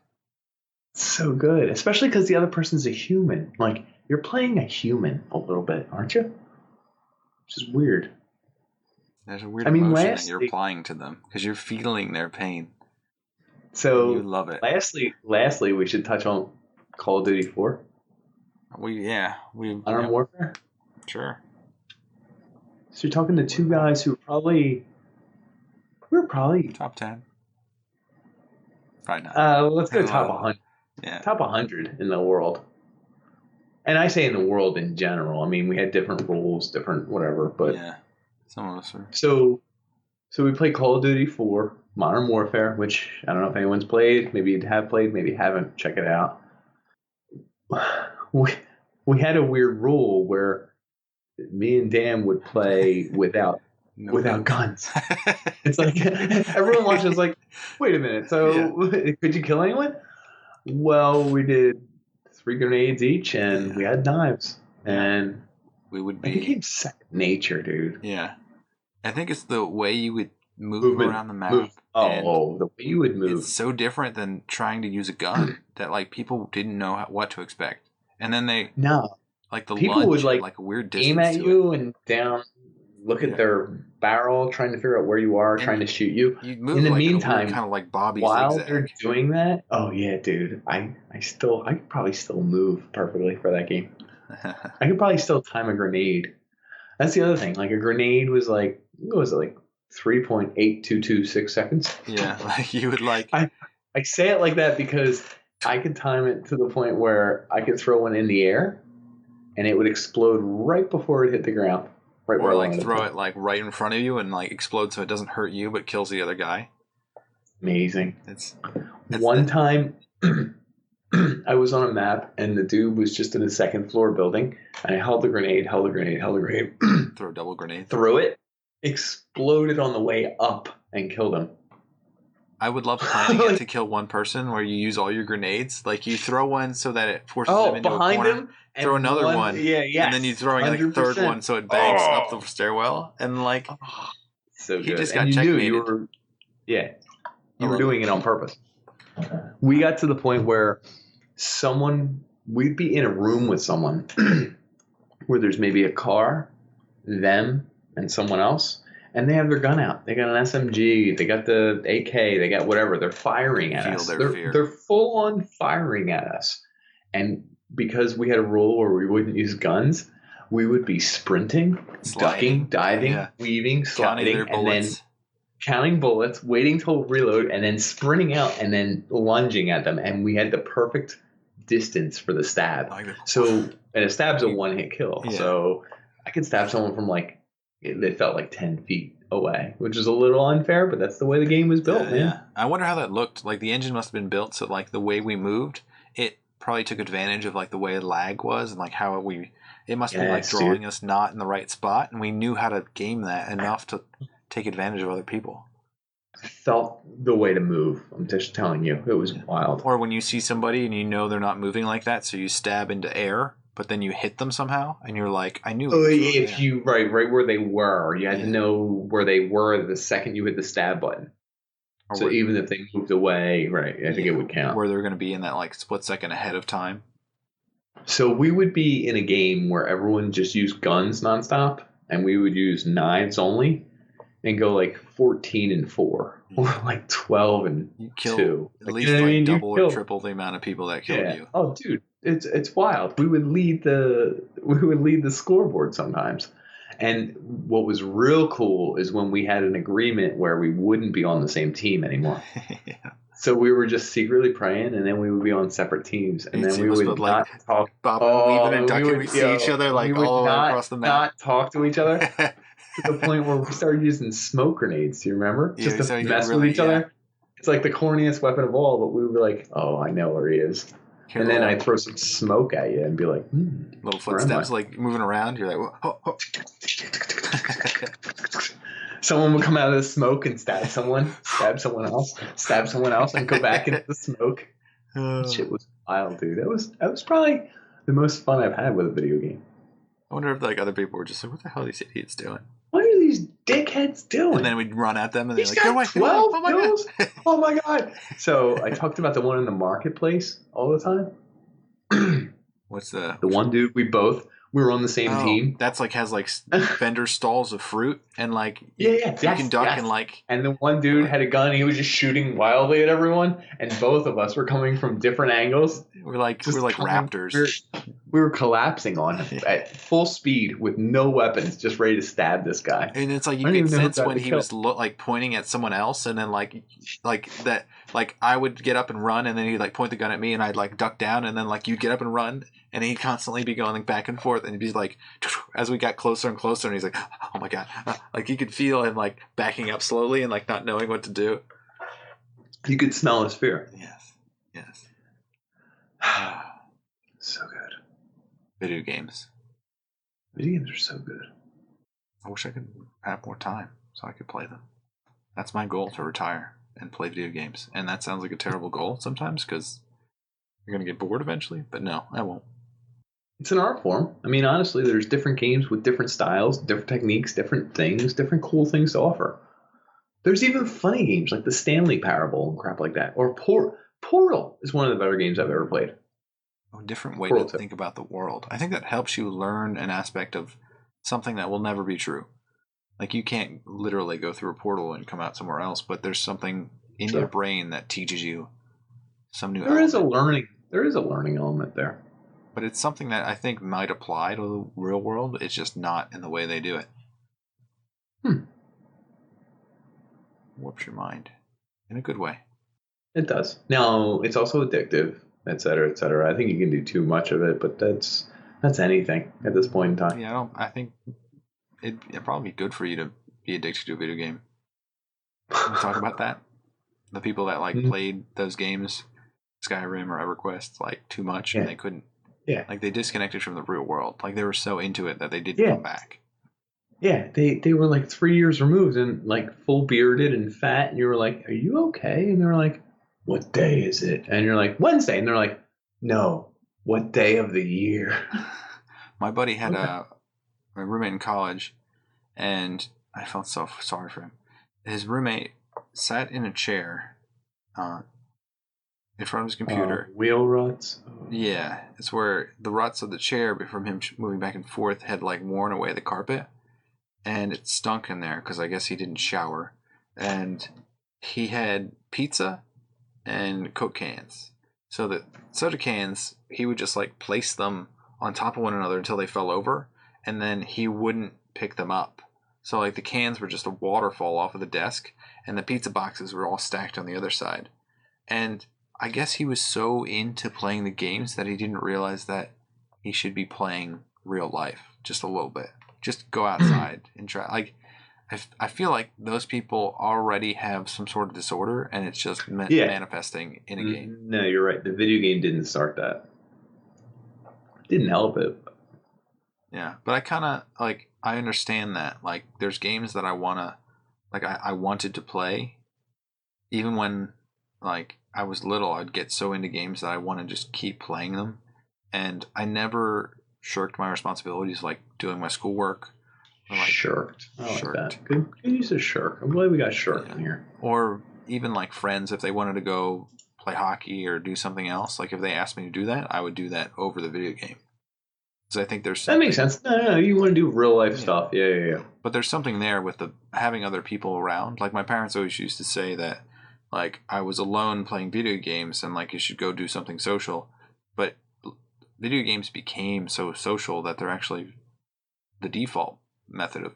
So good, especially because the other person's a human. Like you're playing a human a little bit, aren't you? Which is weird. There's a weird emotion that you're applying to them because you're feeling their pain. So you love it. Lastly, we should touch on Call of Duty 4. Modern Warfare. Sure. So you're talking to two guys who we're probably top 10. Probably not. Let's go top 100. Yeah. Top 100 in the world. And I say in the world in general. I mean, we had different rules, different whatever, but yeah, some of us are. So we played Call of Duty 4, Modern Warfare, which I don't know if anyone's played. Maybe you have played, maybe haven't. Check it out. We had a weird rule where me and Dan would play without guns. It's like everyone watches like, wait a minute. So could you kill anyone? Well, we did 3 grenades each, and we had knives, and it became second nature, dude. Yeah, I think it's the way you would move around the map. The way you would move. It's so different than trying to use a gun that like people didn't know what to expect, and then like the people would like a weird distance aim at you and down, look at their barrel, trying to figure out where you are, trying to shoot you. Move in the like meantime, kind of like Bobby while zigzag. they're doing that, oh yeah, dude, I could probably still move perfectly for that game. I could probably still time a grenade. That's the other thing. Like a grenade was like, what was it, like 3.8226 seconds? Yeah, like you would like. I say it like that because I could time it to the point where I could throw one in the air and it would explode right before it hit the ground. Right or like throw it like right in front of you and like explode so it doesn't hurt you but kills the other guy. Amazing. One time I was on a map and the dude was just in a second floor building and I held the grenade. Throw a double grenade. Threw it, exploded on the way up and killed him. I would love planning it to kill one person where you use all your grenades. Like you throw one so that it forces them into a corner. Him? Throw another one, and then you throwing like a third one so it bangs up the stairwell, and like so good. He just got checkmated. You were doing it on purpose. We got to the point where we'd be in a room with someone where there's maybe a car, them, and someone else, and they have their gun out. They got an SMG, they got the AK, they got whatever. They're firing at us. They're full on firing at us, and because we had a rule where we wouldn't use guns, we would be sprinting, ducking, diving, weaving, sliding, and then counting bullets, waiting till reload, and then sprinting out and then lunging at them. And we had the perfect distance for the stab. And a stab's a one-hit kill. Yeah. So I could stab someone from they felt like 10 feet away, which is a little unfair, but that's the way the game was built, man. Yeah. I wonder how that looked. Like the engine must have been built so like the way we moved, it probably took advantage of like the way lag was and like how it must be like drawing us not in the right spot, and we knew how to game that enough to take advantage of other people. I felt the way to move. I'm just telling you, it was wild. Or when you see somebody and you know they're not moving like that, so you stab into air, but then you hit them somehow, and you're like, I knew. Right where they were, you had to know where they were the second you hit the stab button. So even if they moved away, right, I think it would count. Where they're going to be in that like split second ahead of time. So we would be in a game where everyone just used guns nonstop, and we would use knives only, and go like 14-4, or like 12-2. You kill at least double or triple the amount of people that killed you. Oh, dude, it's wild. We would lead the scoreboard sometimes. And what was real cool is when we had an agreement where we wouldn't be on the same team anymore. So we were just secretly praying, and then we would be on separate teams, and then we would not talk. Weaving and ducking. We see each other like all across the map. Not talk to each other to the point where we started using smoke grenades. Do you remember? Just to mess with each other. It's like the corniest weapon of all, but we were like, oh, I know where he is. And then I'd throw some smoke at you and be like, little footsteps like moving around. You're like, oh, oh. Someone would come out of the smoke and stab someone else, and go back into the smoke. Shit was wild, dude. That was probably the most fun I've had with a video game. I wonder if like other people were just like, what the hell are these idiots doing? What are these dickheads doing? And then we'd run at them and they're like, get away. 12 oh my kills? God. Oh my God. So I talked about the one in the marketplace all the time. What's the one dude we were on the same team. That's like has like vendor stalls of fruit and like you can duck and like. And the one dude had a gun. And he was just shooting wildly at everyone, and both of us were coming from different angles. We're like raptors. We were collapsing on him at full speed with no weapons, just ready to stab this guy. And it's like you could sense when he was like pointing at someone else, and then like that, like I would get up and run, and then he'd like point the gun at me, and I'd like duck down, and then like you'd get up and run, and he'd constantly be going like back and forth, and he'd be like, as we got closer and closer, and he's like, oh my God, like you could feel him like backing up slowly and like not knowing what to do. You could smell his fear. Yes. So good. Video games. Video games are so good. I wish I could have more time so I could play them. That's my goal, to retire and play video games. And that sounds like a terrible goal sometimes because you're going to get bored eventually. But no, I won't. It's an art form. I mean, honestly, there's different games with different styles, different techniques, different things, different cool things to offer. There's even funny games like the Stanley Parable and crap like that. Or Portal is one of the better games I've ever played. A different way to think about the world. I think that helps you learn an aspect of something that will never be true. Like you can't literally go through a portal and come out somewhere else, but there's something in your brain that teaches you some new element. There is a learning element there. But it's something that I think might apply to the real world. It's just not in the way they do it. Warps your mind in a good way. It does. Now, it's also addictive, et cetera, et cetera. I think you can do too much of it, but that's anything at this point in time. Yeah, I think it'd probably be good for you to be addicted to a video game. Can we talk about that? The people that like played those games, Skyrim or EverQuest, like too much, and they couldn't. Yeah. Like they disconnected from the real world. Like they were so into it that they didn't come back. Yeah, they were like 3 years removed and like full bearded and fat, and you were like, "Are you okay?" And they were like, "What day is it?" And you're like, "Wednesday." And they're like, "No, what day of the year?" My buddy had a roommate in college, and I felt so sorry for him. His roommate sat in a chair in front of his computer. Wheel ruts? Yeah, it's where the ruts of the chair from him moving back and forth had like worn away the carpet, and it stunk in there because I guess he didn't shower. And he had pizza and Coke cans. So the soda cans, he would just like place them on top of one another until they fell over, and then he wouldn't pick them up. So like the cans were just a waterfall off of the desk, and the pizza boxes were all stacked on the other side. And I guess he was so into playing the games that he didn't realize that he should be playing real life just a little bit. Just go outside and try. Like, I feel like those people already have some sort of disorder, and it's just manifesting in a game. No, you're right. The video game didn't start that. Didn't help it. Yeah, but I kind of like. I understand that. Like, there's games that I wanna, like, I wanted to play, even when like I was little. I'd get so into games that I want to just keep playing them, and I never shirked my responsibilities, like doing my schoolwork. Or like shirked. I like that. Good use of shirk. I'm glad we got shirk in here. Or even like friends, if they wanted to go play hockey or do something else, like if they asked me to do that, I would do that over the video game. Because I think there's that makes sense. No, you want to do real life stuff. Yeah. But there's something there with the having other people around. Like my parents always used to say that, like I was alone playing video games, and like you should go do something social. But video games became so social that they're actually the default method of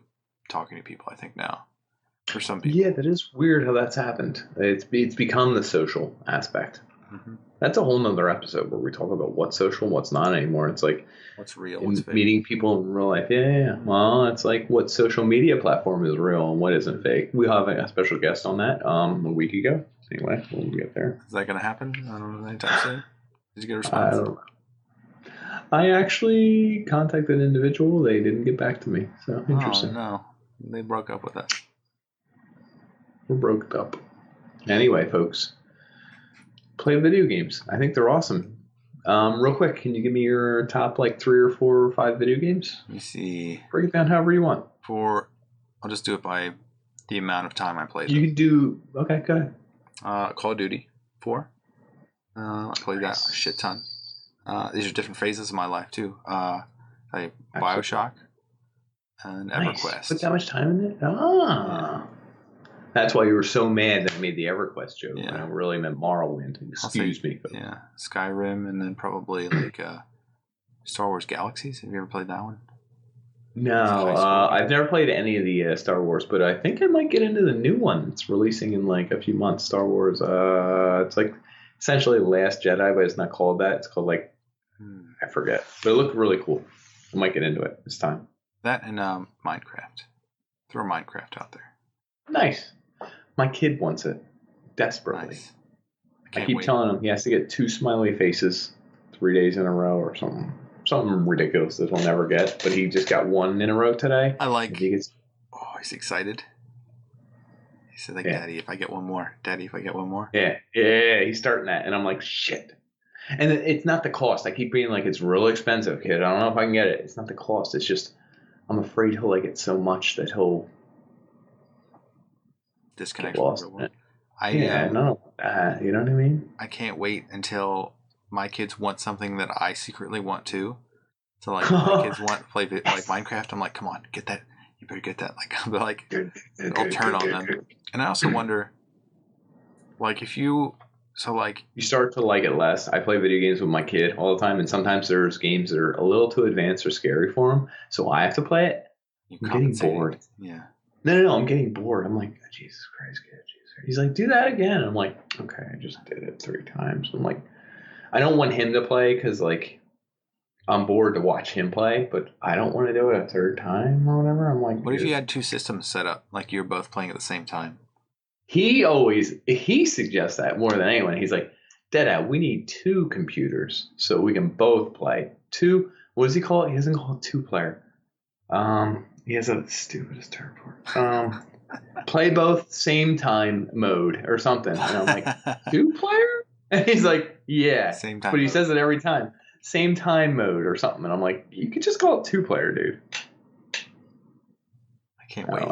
talking to people, I think, now for some people. Yeah, that is weird how that's happened. It's become the social aspect. Mm-hmm. That's a whole nother episode where we talk about what's social and what's not anymore. It's like what's real, what's fake. Meeting people in real life. Yeah. Well, it's like what social media platform is real and what isn't fake. We have a special guest on that a week ago. Anyway, when we get there. Is that going to happen? I don't know, anytime soon? Did you get a response? I don't know. I actually contacted an individual. They didn't get back to me. So interesting. Oh, no. They broke up with us. We're broke up. Anyway, folks, play video games. I think they're awesome. Real quick, can you give me your top like 3 or 4 or 5 video games? Let me see. Break it down however you want. I'll just do it by the amount of time I played. You can do. Okay, go ahead. Call of Duty 4. I played that a shit ton. These are different phases of my life too. Bioshock and EverQuest. Put that much time in it? Ah. Yeah. That's why you were so mad that I made the EverQuest joke. Yeah. When I really meant Morrowind. Excuse me. But... Yeah. Skyrim, and then probably like Star Wars Galaxies. Have you ever played that one? No, I've never played any of the Star Wars, but I think I might get into the new one. It's releasing in like a few months. Star Wars. It's like essentially The Last Jedi, but it's not called that. It's called like I forget. But it looked really cool. I might get into it this time. That and Minecraft. Throw Minecraft out there. Nice. My kid wants it desperately. Nice. I keep telling him he has to get 2 smiley faces 3 days in a row or something. Something ridiculous that he'll never get. But he just got 1 in a row today. I like. He's excited. He said, like, yeah. Daddy, if I get one more. Daddy, if I get one more. Yeah, he's starting that. And I'm like, shit. And it's not the cost. I keep being like, it's really expensive, kid. I don't know if I can get it. It's not the cost. It's just, I'm afraid he'll like it so much that he'll disconnect from the real world. You know what I mean? I can't wait until my kids want something that I secretly want too. So like, my kids want to play like Minecraft. I'm like, come on, get that. You better get that. Like, I'll be like, I'll turn on them. And I also wonder, like, if you. So, like... You start to like it less. I play video games with my kid all the time, and sometimes there's games that are a little too advanced or scary for him, so I have to play it. I'm getting bored. Yeah. No, I'm getting bored. I'm like, oh, Jesus Christ, kid. Jesus. He's like, do that again. I'm like, okay, I just did it 3 times. I'm like, I don't want him to play because, like, I'm bored to watch him play, but I don't want to do it a 3rd time or whatever. I'm like... What if you had 2 systems set up, like you're both playing at the same time? He suggests that more than anyone. He's like, Dad, we need 2 computers so we can both play. 2, what does he call it? He doesn't call it 2-player. He has a stupidest term for it. Play both same time mode or something. And I'm like, 2-player? And he's like, yeah. Same time. But he says it every time. Same time mode or something. And I'm like, you could just call it 2-player, dude. I can't wait.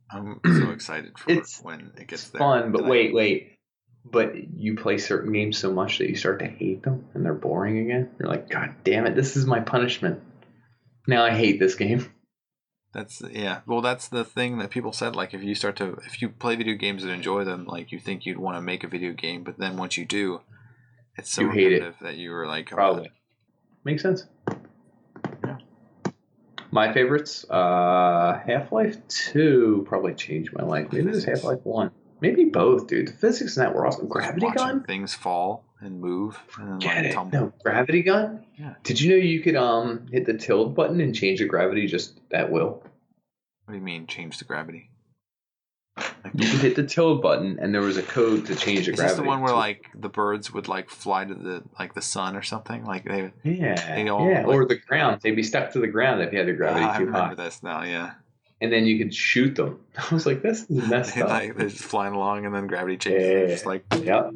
I'm so excited for when it gets there. It's fun, but wait. But you play certain games so much that you start to hate them and they're boring again. You're like, God damn it, this is my punishment. Now I hate this game. Well, that's the thing that people said. Like, if you play video games and enjoy them, like, you think you'd want to make a video game, but then once you do, it's so repetitive that you were like, probably. Makes sense. My favorites, Half-Life 2 probably changed my life. Maybe it was Half-Life 1. Maybe both, dude. The physics in that were awesome. Gravity gun? Things fall and move and then tumble. No, gravity gun? Yeah. Did you know you could hit the tilde button and change the gravity just at will? What do you mean, change the gravity? You could hit the tilde button and there was a code to change the gravity. Is this the one where like the birds would like fly to the sun or something? Like or the ground. They'd be stuck to the ground if you had the gravity too high. I remember this now, yeah. And then you could shoot them. I was like, this is messed up. Like, they're just flying along and then gravity changes. Just like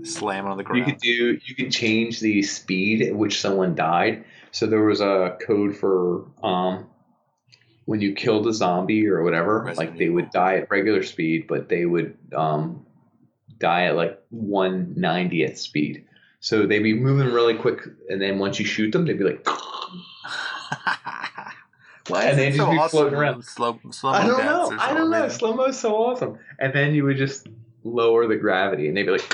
slam on the ground. You could change the speed at which someone died. So there was a code for when you killed a zombie or whatever, like they would die at regular speed, but they would die at like 1/90th speed. So they'd be moving really quick, and then once you shoot them, they'd be like... and they'd just be floating around. Slow I don't know. Slow-mo's so awesome. And then you would just lower the gravity, and they'd be like...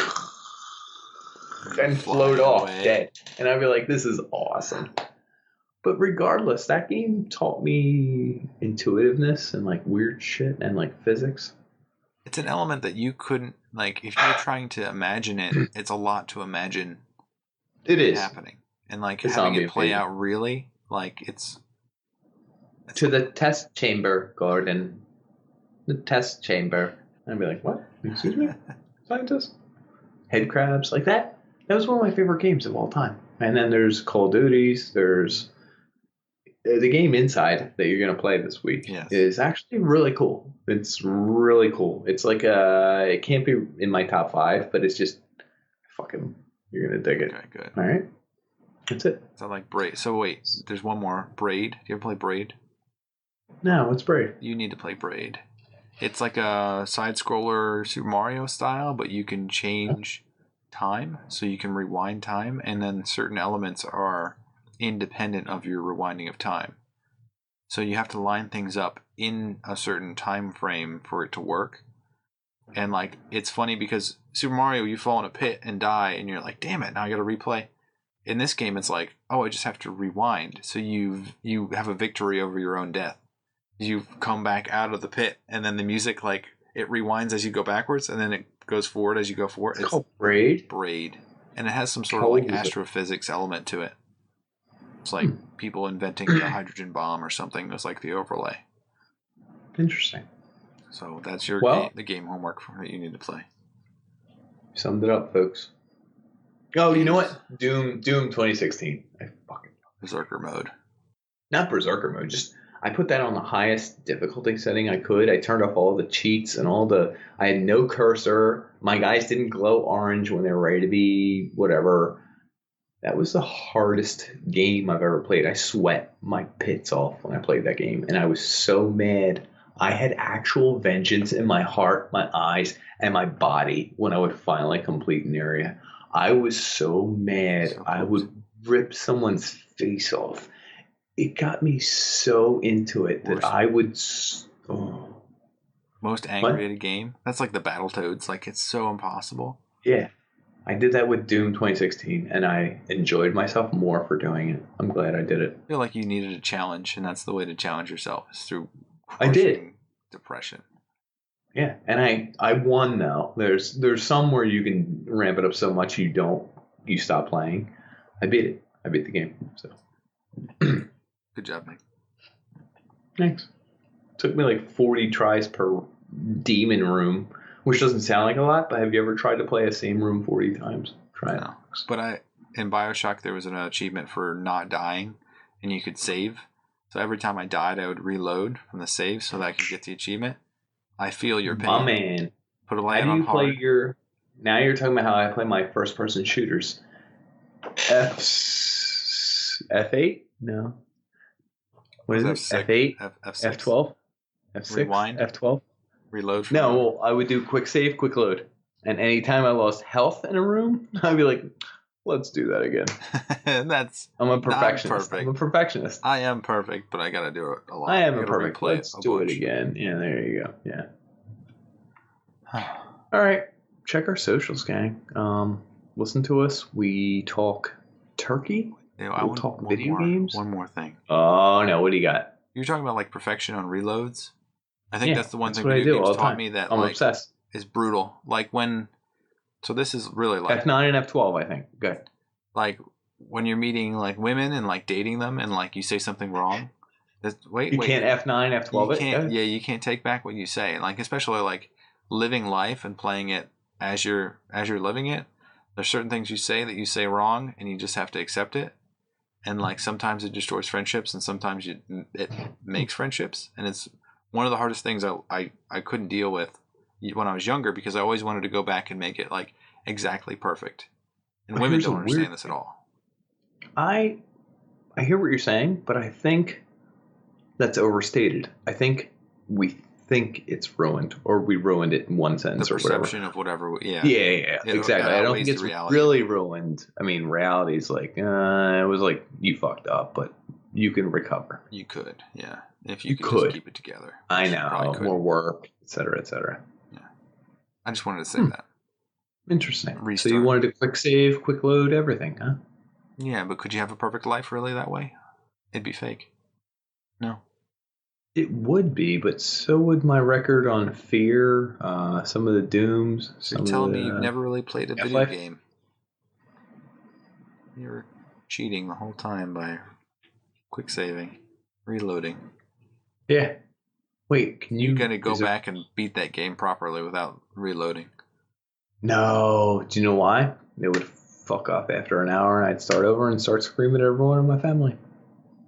and float off dead. And I'd be like, this is awesome. But regardless, that game taught me intuitiveness and like weird shit and like physics. It's an element that you couldn't, like, if you're trying to imagine it, it's a lot to imagine it happening. And like having it play out really, like it's to the test chamber, Gordon. The test chamber. And I'd be like, what? Excuse me? Scientist? head crabs, like that. That was one of my favorite games of all time. And then there's Call of Duties. There's the game Inside that you're gonna play this week. Yes. Is actually really cool. It's really cool. It's like it can't be in my top 5, but it's just fucking. You're gonna dig it. Okay, good. All right, that's it. So like Braid. So wait, there's one more. Braid. Do you ever play Braid? No, it's Brave. You need to play Braid. It's like a side scroller Super Mario style, but you can change time, so you can rewind time, and then certain elements are independent of your rewinding of time. So you have to line things up in a certain time frame for it to work. And like it's funny because Super Mario, you fall in a pit and die, and you're like, damn it, now I gotta replay. In this game, it's like, oh, I just have to rewind. So you have a victory over your own death. You come back out of the pit, and then the music, like, it rewinds as you go backwards, and then it goes forward as you go forward. It's called Braid. Braid. And it has some sort of like astrophysics element to it. It's like people inventing the hydrogen bomb or something. It's like the overlay. Interesting. So that's your the game homework that you need to play. Summed it up, folks. Oh, you know what? Doom 2016. I fucking Berserker mode. Not Berserker mode, just I put that on the highest difficulty setting I could. I turned off all the cheats and I had no cursor. My guys didn't glow orange when they were ready to be whatever. That was the hardest game I've ever played. I sweat my pits off when I played that game, and I was so mad. I had actual vengeance in my heart, my eyes, and my body when I would finally complete an area. I was so mad. I would rip someone's face off. It got me so into it that I would. Most angry at a game? That's like the Battletoads. Like, it's so impossible. Yeah. I did that with Doom 2016, and I enjoyed myself more for doing it. I'm glad I did it. I feel like you needed a challenge, and that's the way to challenge yourself, is through I did. Depression. Yeah, and I won though. There's some where you can ramp it up so much you stop playing. I beat it. I beat the game. So good job, Nick. Thanks. Took me like 40 tries per demon room, which doesn't sound like a lot, but have you ever tried to play a same room 40 times? Try it. No. But in Bioshock there was an achievement for not dying, and you could save. So every time I died, I would reload from the save so that I could get the achievement. I feel your pain. My man. Put a light on hard. Now you're talking about how I play my first-person shooters. F8? No. What is it? F8? F6? F12? F6? Rewind? F12? Reload? No, well, I would do quick save, quick load. And anytime I lost health in a room, I'd be like, let's do that again. I'm a perfectionist. I'm a perfectionist. I am perfect, but I got to do it a lot. I am perfect. Let's do it again. Yeah, there you go. Yeah. All right. Check our socials, gang. Listen to us. We talk turkey. We'll talk video games. One more thing. Oh, no. What do you got? You're talking about like perfection on reloads. I think that's the one thing video games taught me that I'm obsessed. Is brutal. Like when. So this is really like F9 and F12, I think. Good. Like when you're meeting like women and like dating them and like you say something wrong. You can't F9, F12 you can't, yeah, you can't take back what you say. And like especially like living life and playing it as you're living it. There's certain things you say wrong, and you just have to accept it. And like sometimes it destroys friendships, and sometimes it makes friendships. And it's one of the hardest things I couldn't deal with when I was younger, because I always wanted to go back and make it like exactly perfect. And women don't understand this at all. I hear what you're saying, but I think that's overstated. I think we think it's ruined, or we ruined it in one sense, or whatever. The perception of whatever. Yeah. Yeah, exactly. I don't think it's really ruined. I mean, reality is like, it was like you fucked up, but you can recover. You could, yeah, if you could just keep it together. I know, more work, et cetera, et cetera. Yeah, I just wanted to say that. Interesting. Restart. So you wanted to quick save, quick load, everything, huh? Yeah, but could you have a perfect life really that way? It'd be fake. No. It would be, but so would my record on Fear, some of the Dooms. You're telling me you've never really played a video game. You were cheating the whole time by quick saving, reloading. Yeah. Wait, can you... You're going to go back and beat that game properly without reloading. No. Do you know why? They would fuck off after an hour, and I'd start over and start screaming at everyone in my family.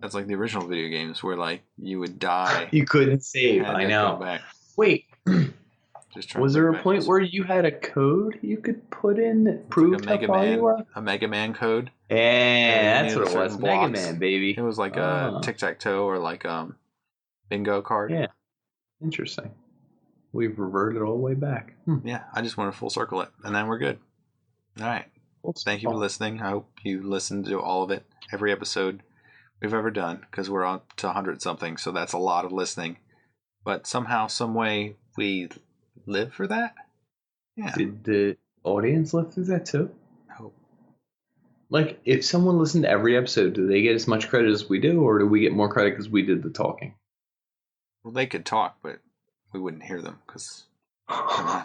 That's like the original video games where like you would die. You couldn't save. Had I to know. go back. Wait. Just trying Was to there think a back. point where you had a code you could put in that It's proved like how far you were? a Mega Man code. Yeah, that's You what needed it was. certain Mega blocks. Man, baby. It was like a tic-tac-toe or like bingo card. Yeah. Interesting. We've reverted all the way back. Yeah, I just want to full circle it, and then we're good. All right. Thank you for listening. I hope you listened to all of it, every episode we've ever done, because we're on to 100 something, so that's a lot of listening. But somehow, some way, we live for that. Yeah. Did the audience live through that too? I hope. Like, if someone listened to every episode, do they get as much credit as we do, or do we get more credit because we did the talking? Well, they could talk, but we wouldn't hear them because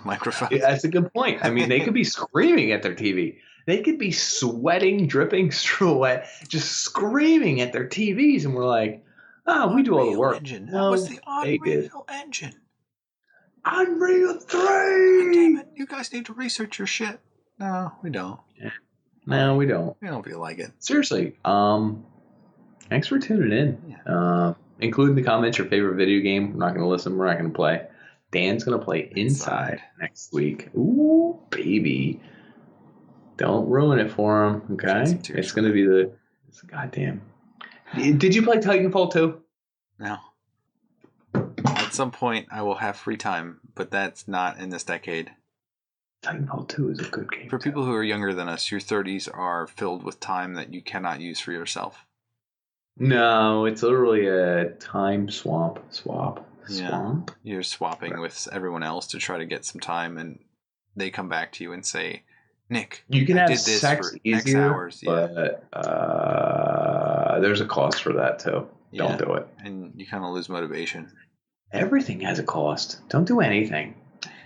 microphones. That's a good point. I mean, they could be screaming at their TV. They could be sweating, dripping sweat, just screaming at their TVs, and we're like, "Oh, we do all the work." Engine. No, that was the they did. Unreal Engine. Unreal 3! God damn it. You guys need to research your shit. No, we don't. Yeah. No, we don't. We don't feel like it. Seriously. Thanks for tuning in. Yeah. Include in the comments your favorite video game. We're not going to listen. We're not going to play. Dan's going to play Inside next week. Ooh, baby. Don't ruin it for him, okay? It's going to be it's goddamn. Did you play Titanfall 2? No. At some point, I will have free time, but that's not in this decade. Titanfall 2 is a good game. For people who are younger than us, your 30s are filled with time that you cannot use for yourself. No, it's literally a time swamp. Yeah. You're swapping with everyone else to try to get some time, and they come back to you and say, Nick, you can I have did this sex for easier, X hours. But there's a cost for that too. Don't do it. And you kind of lose motivation. Everything has a cost. Don't do anything.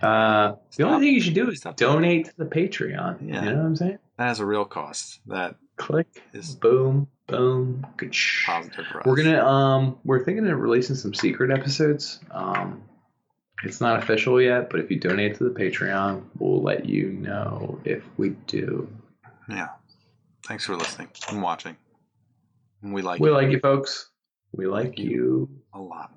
The only thing you should do is donate to the Patreon. Yeah. You know what I'm saying? That has a real cost. That click is boom, boom, positive for us. We're gonna we're thinking of releasing some secret episodes. It's not official yet, but if you donate to the Patreon, we'll let you know if we do. Yeah. Thanks for listening and watching. We like you, folks. We like you a lot.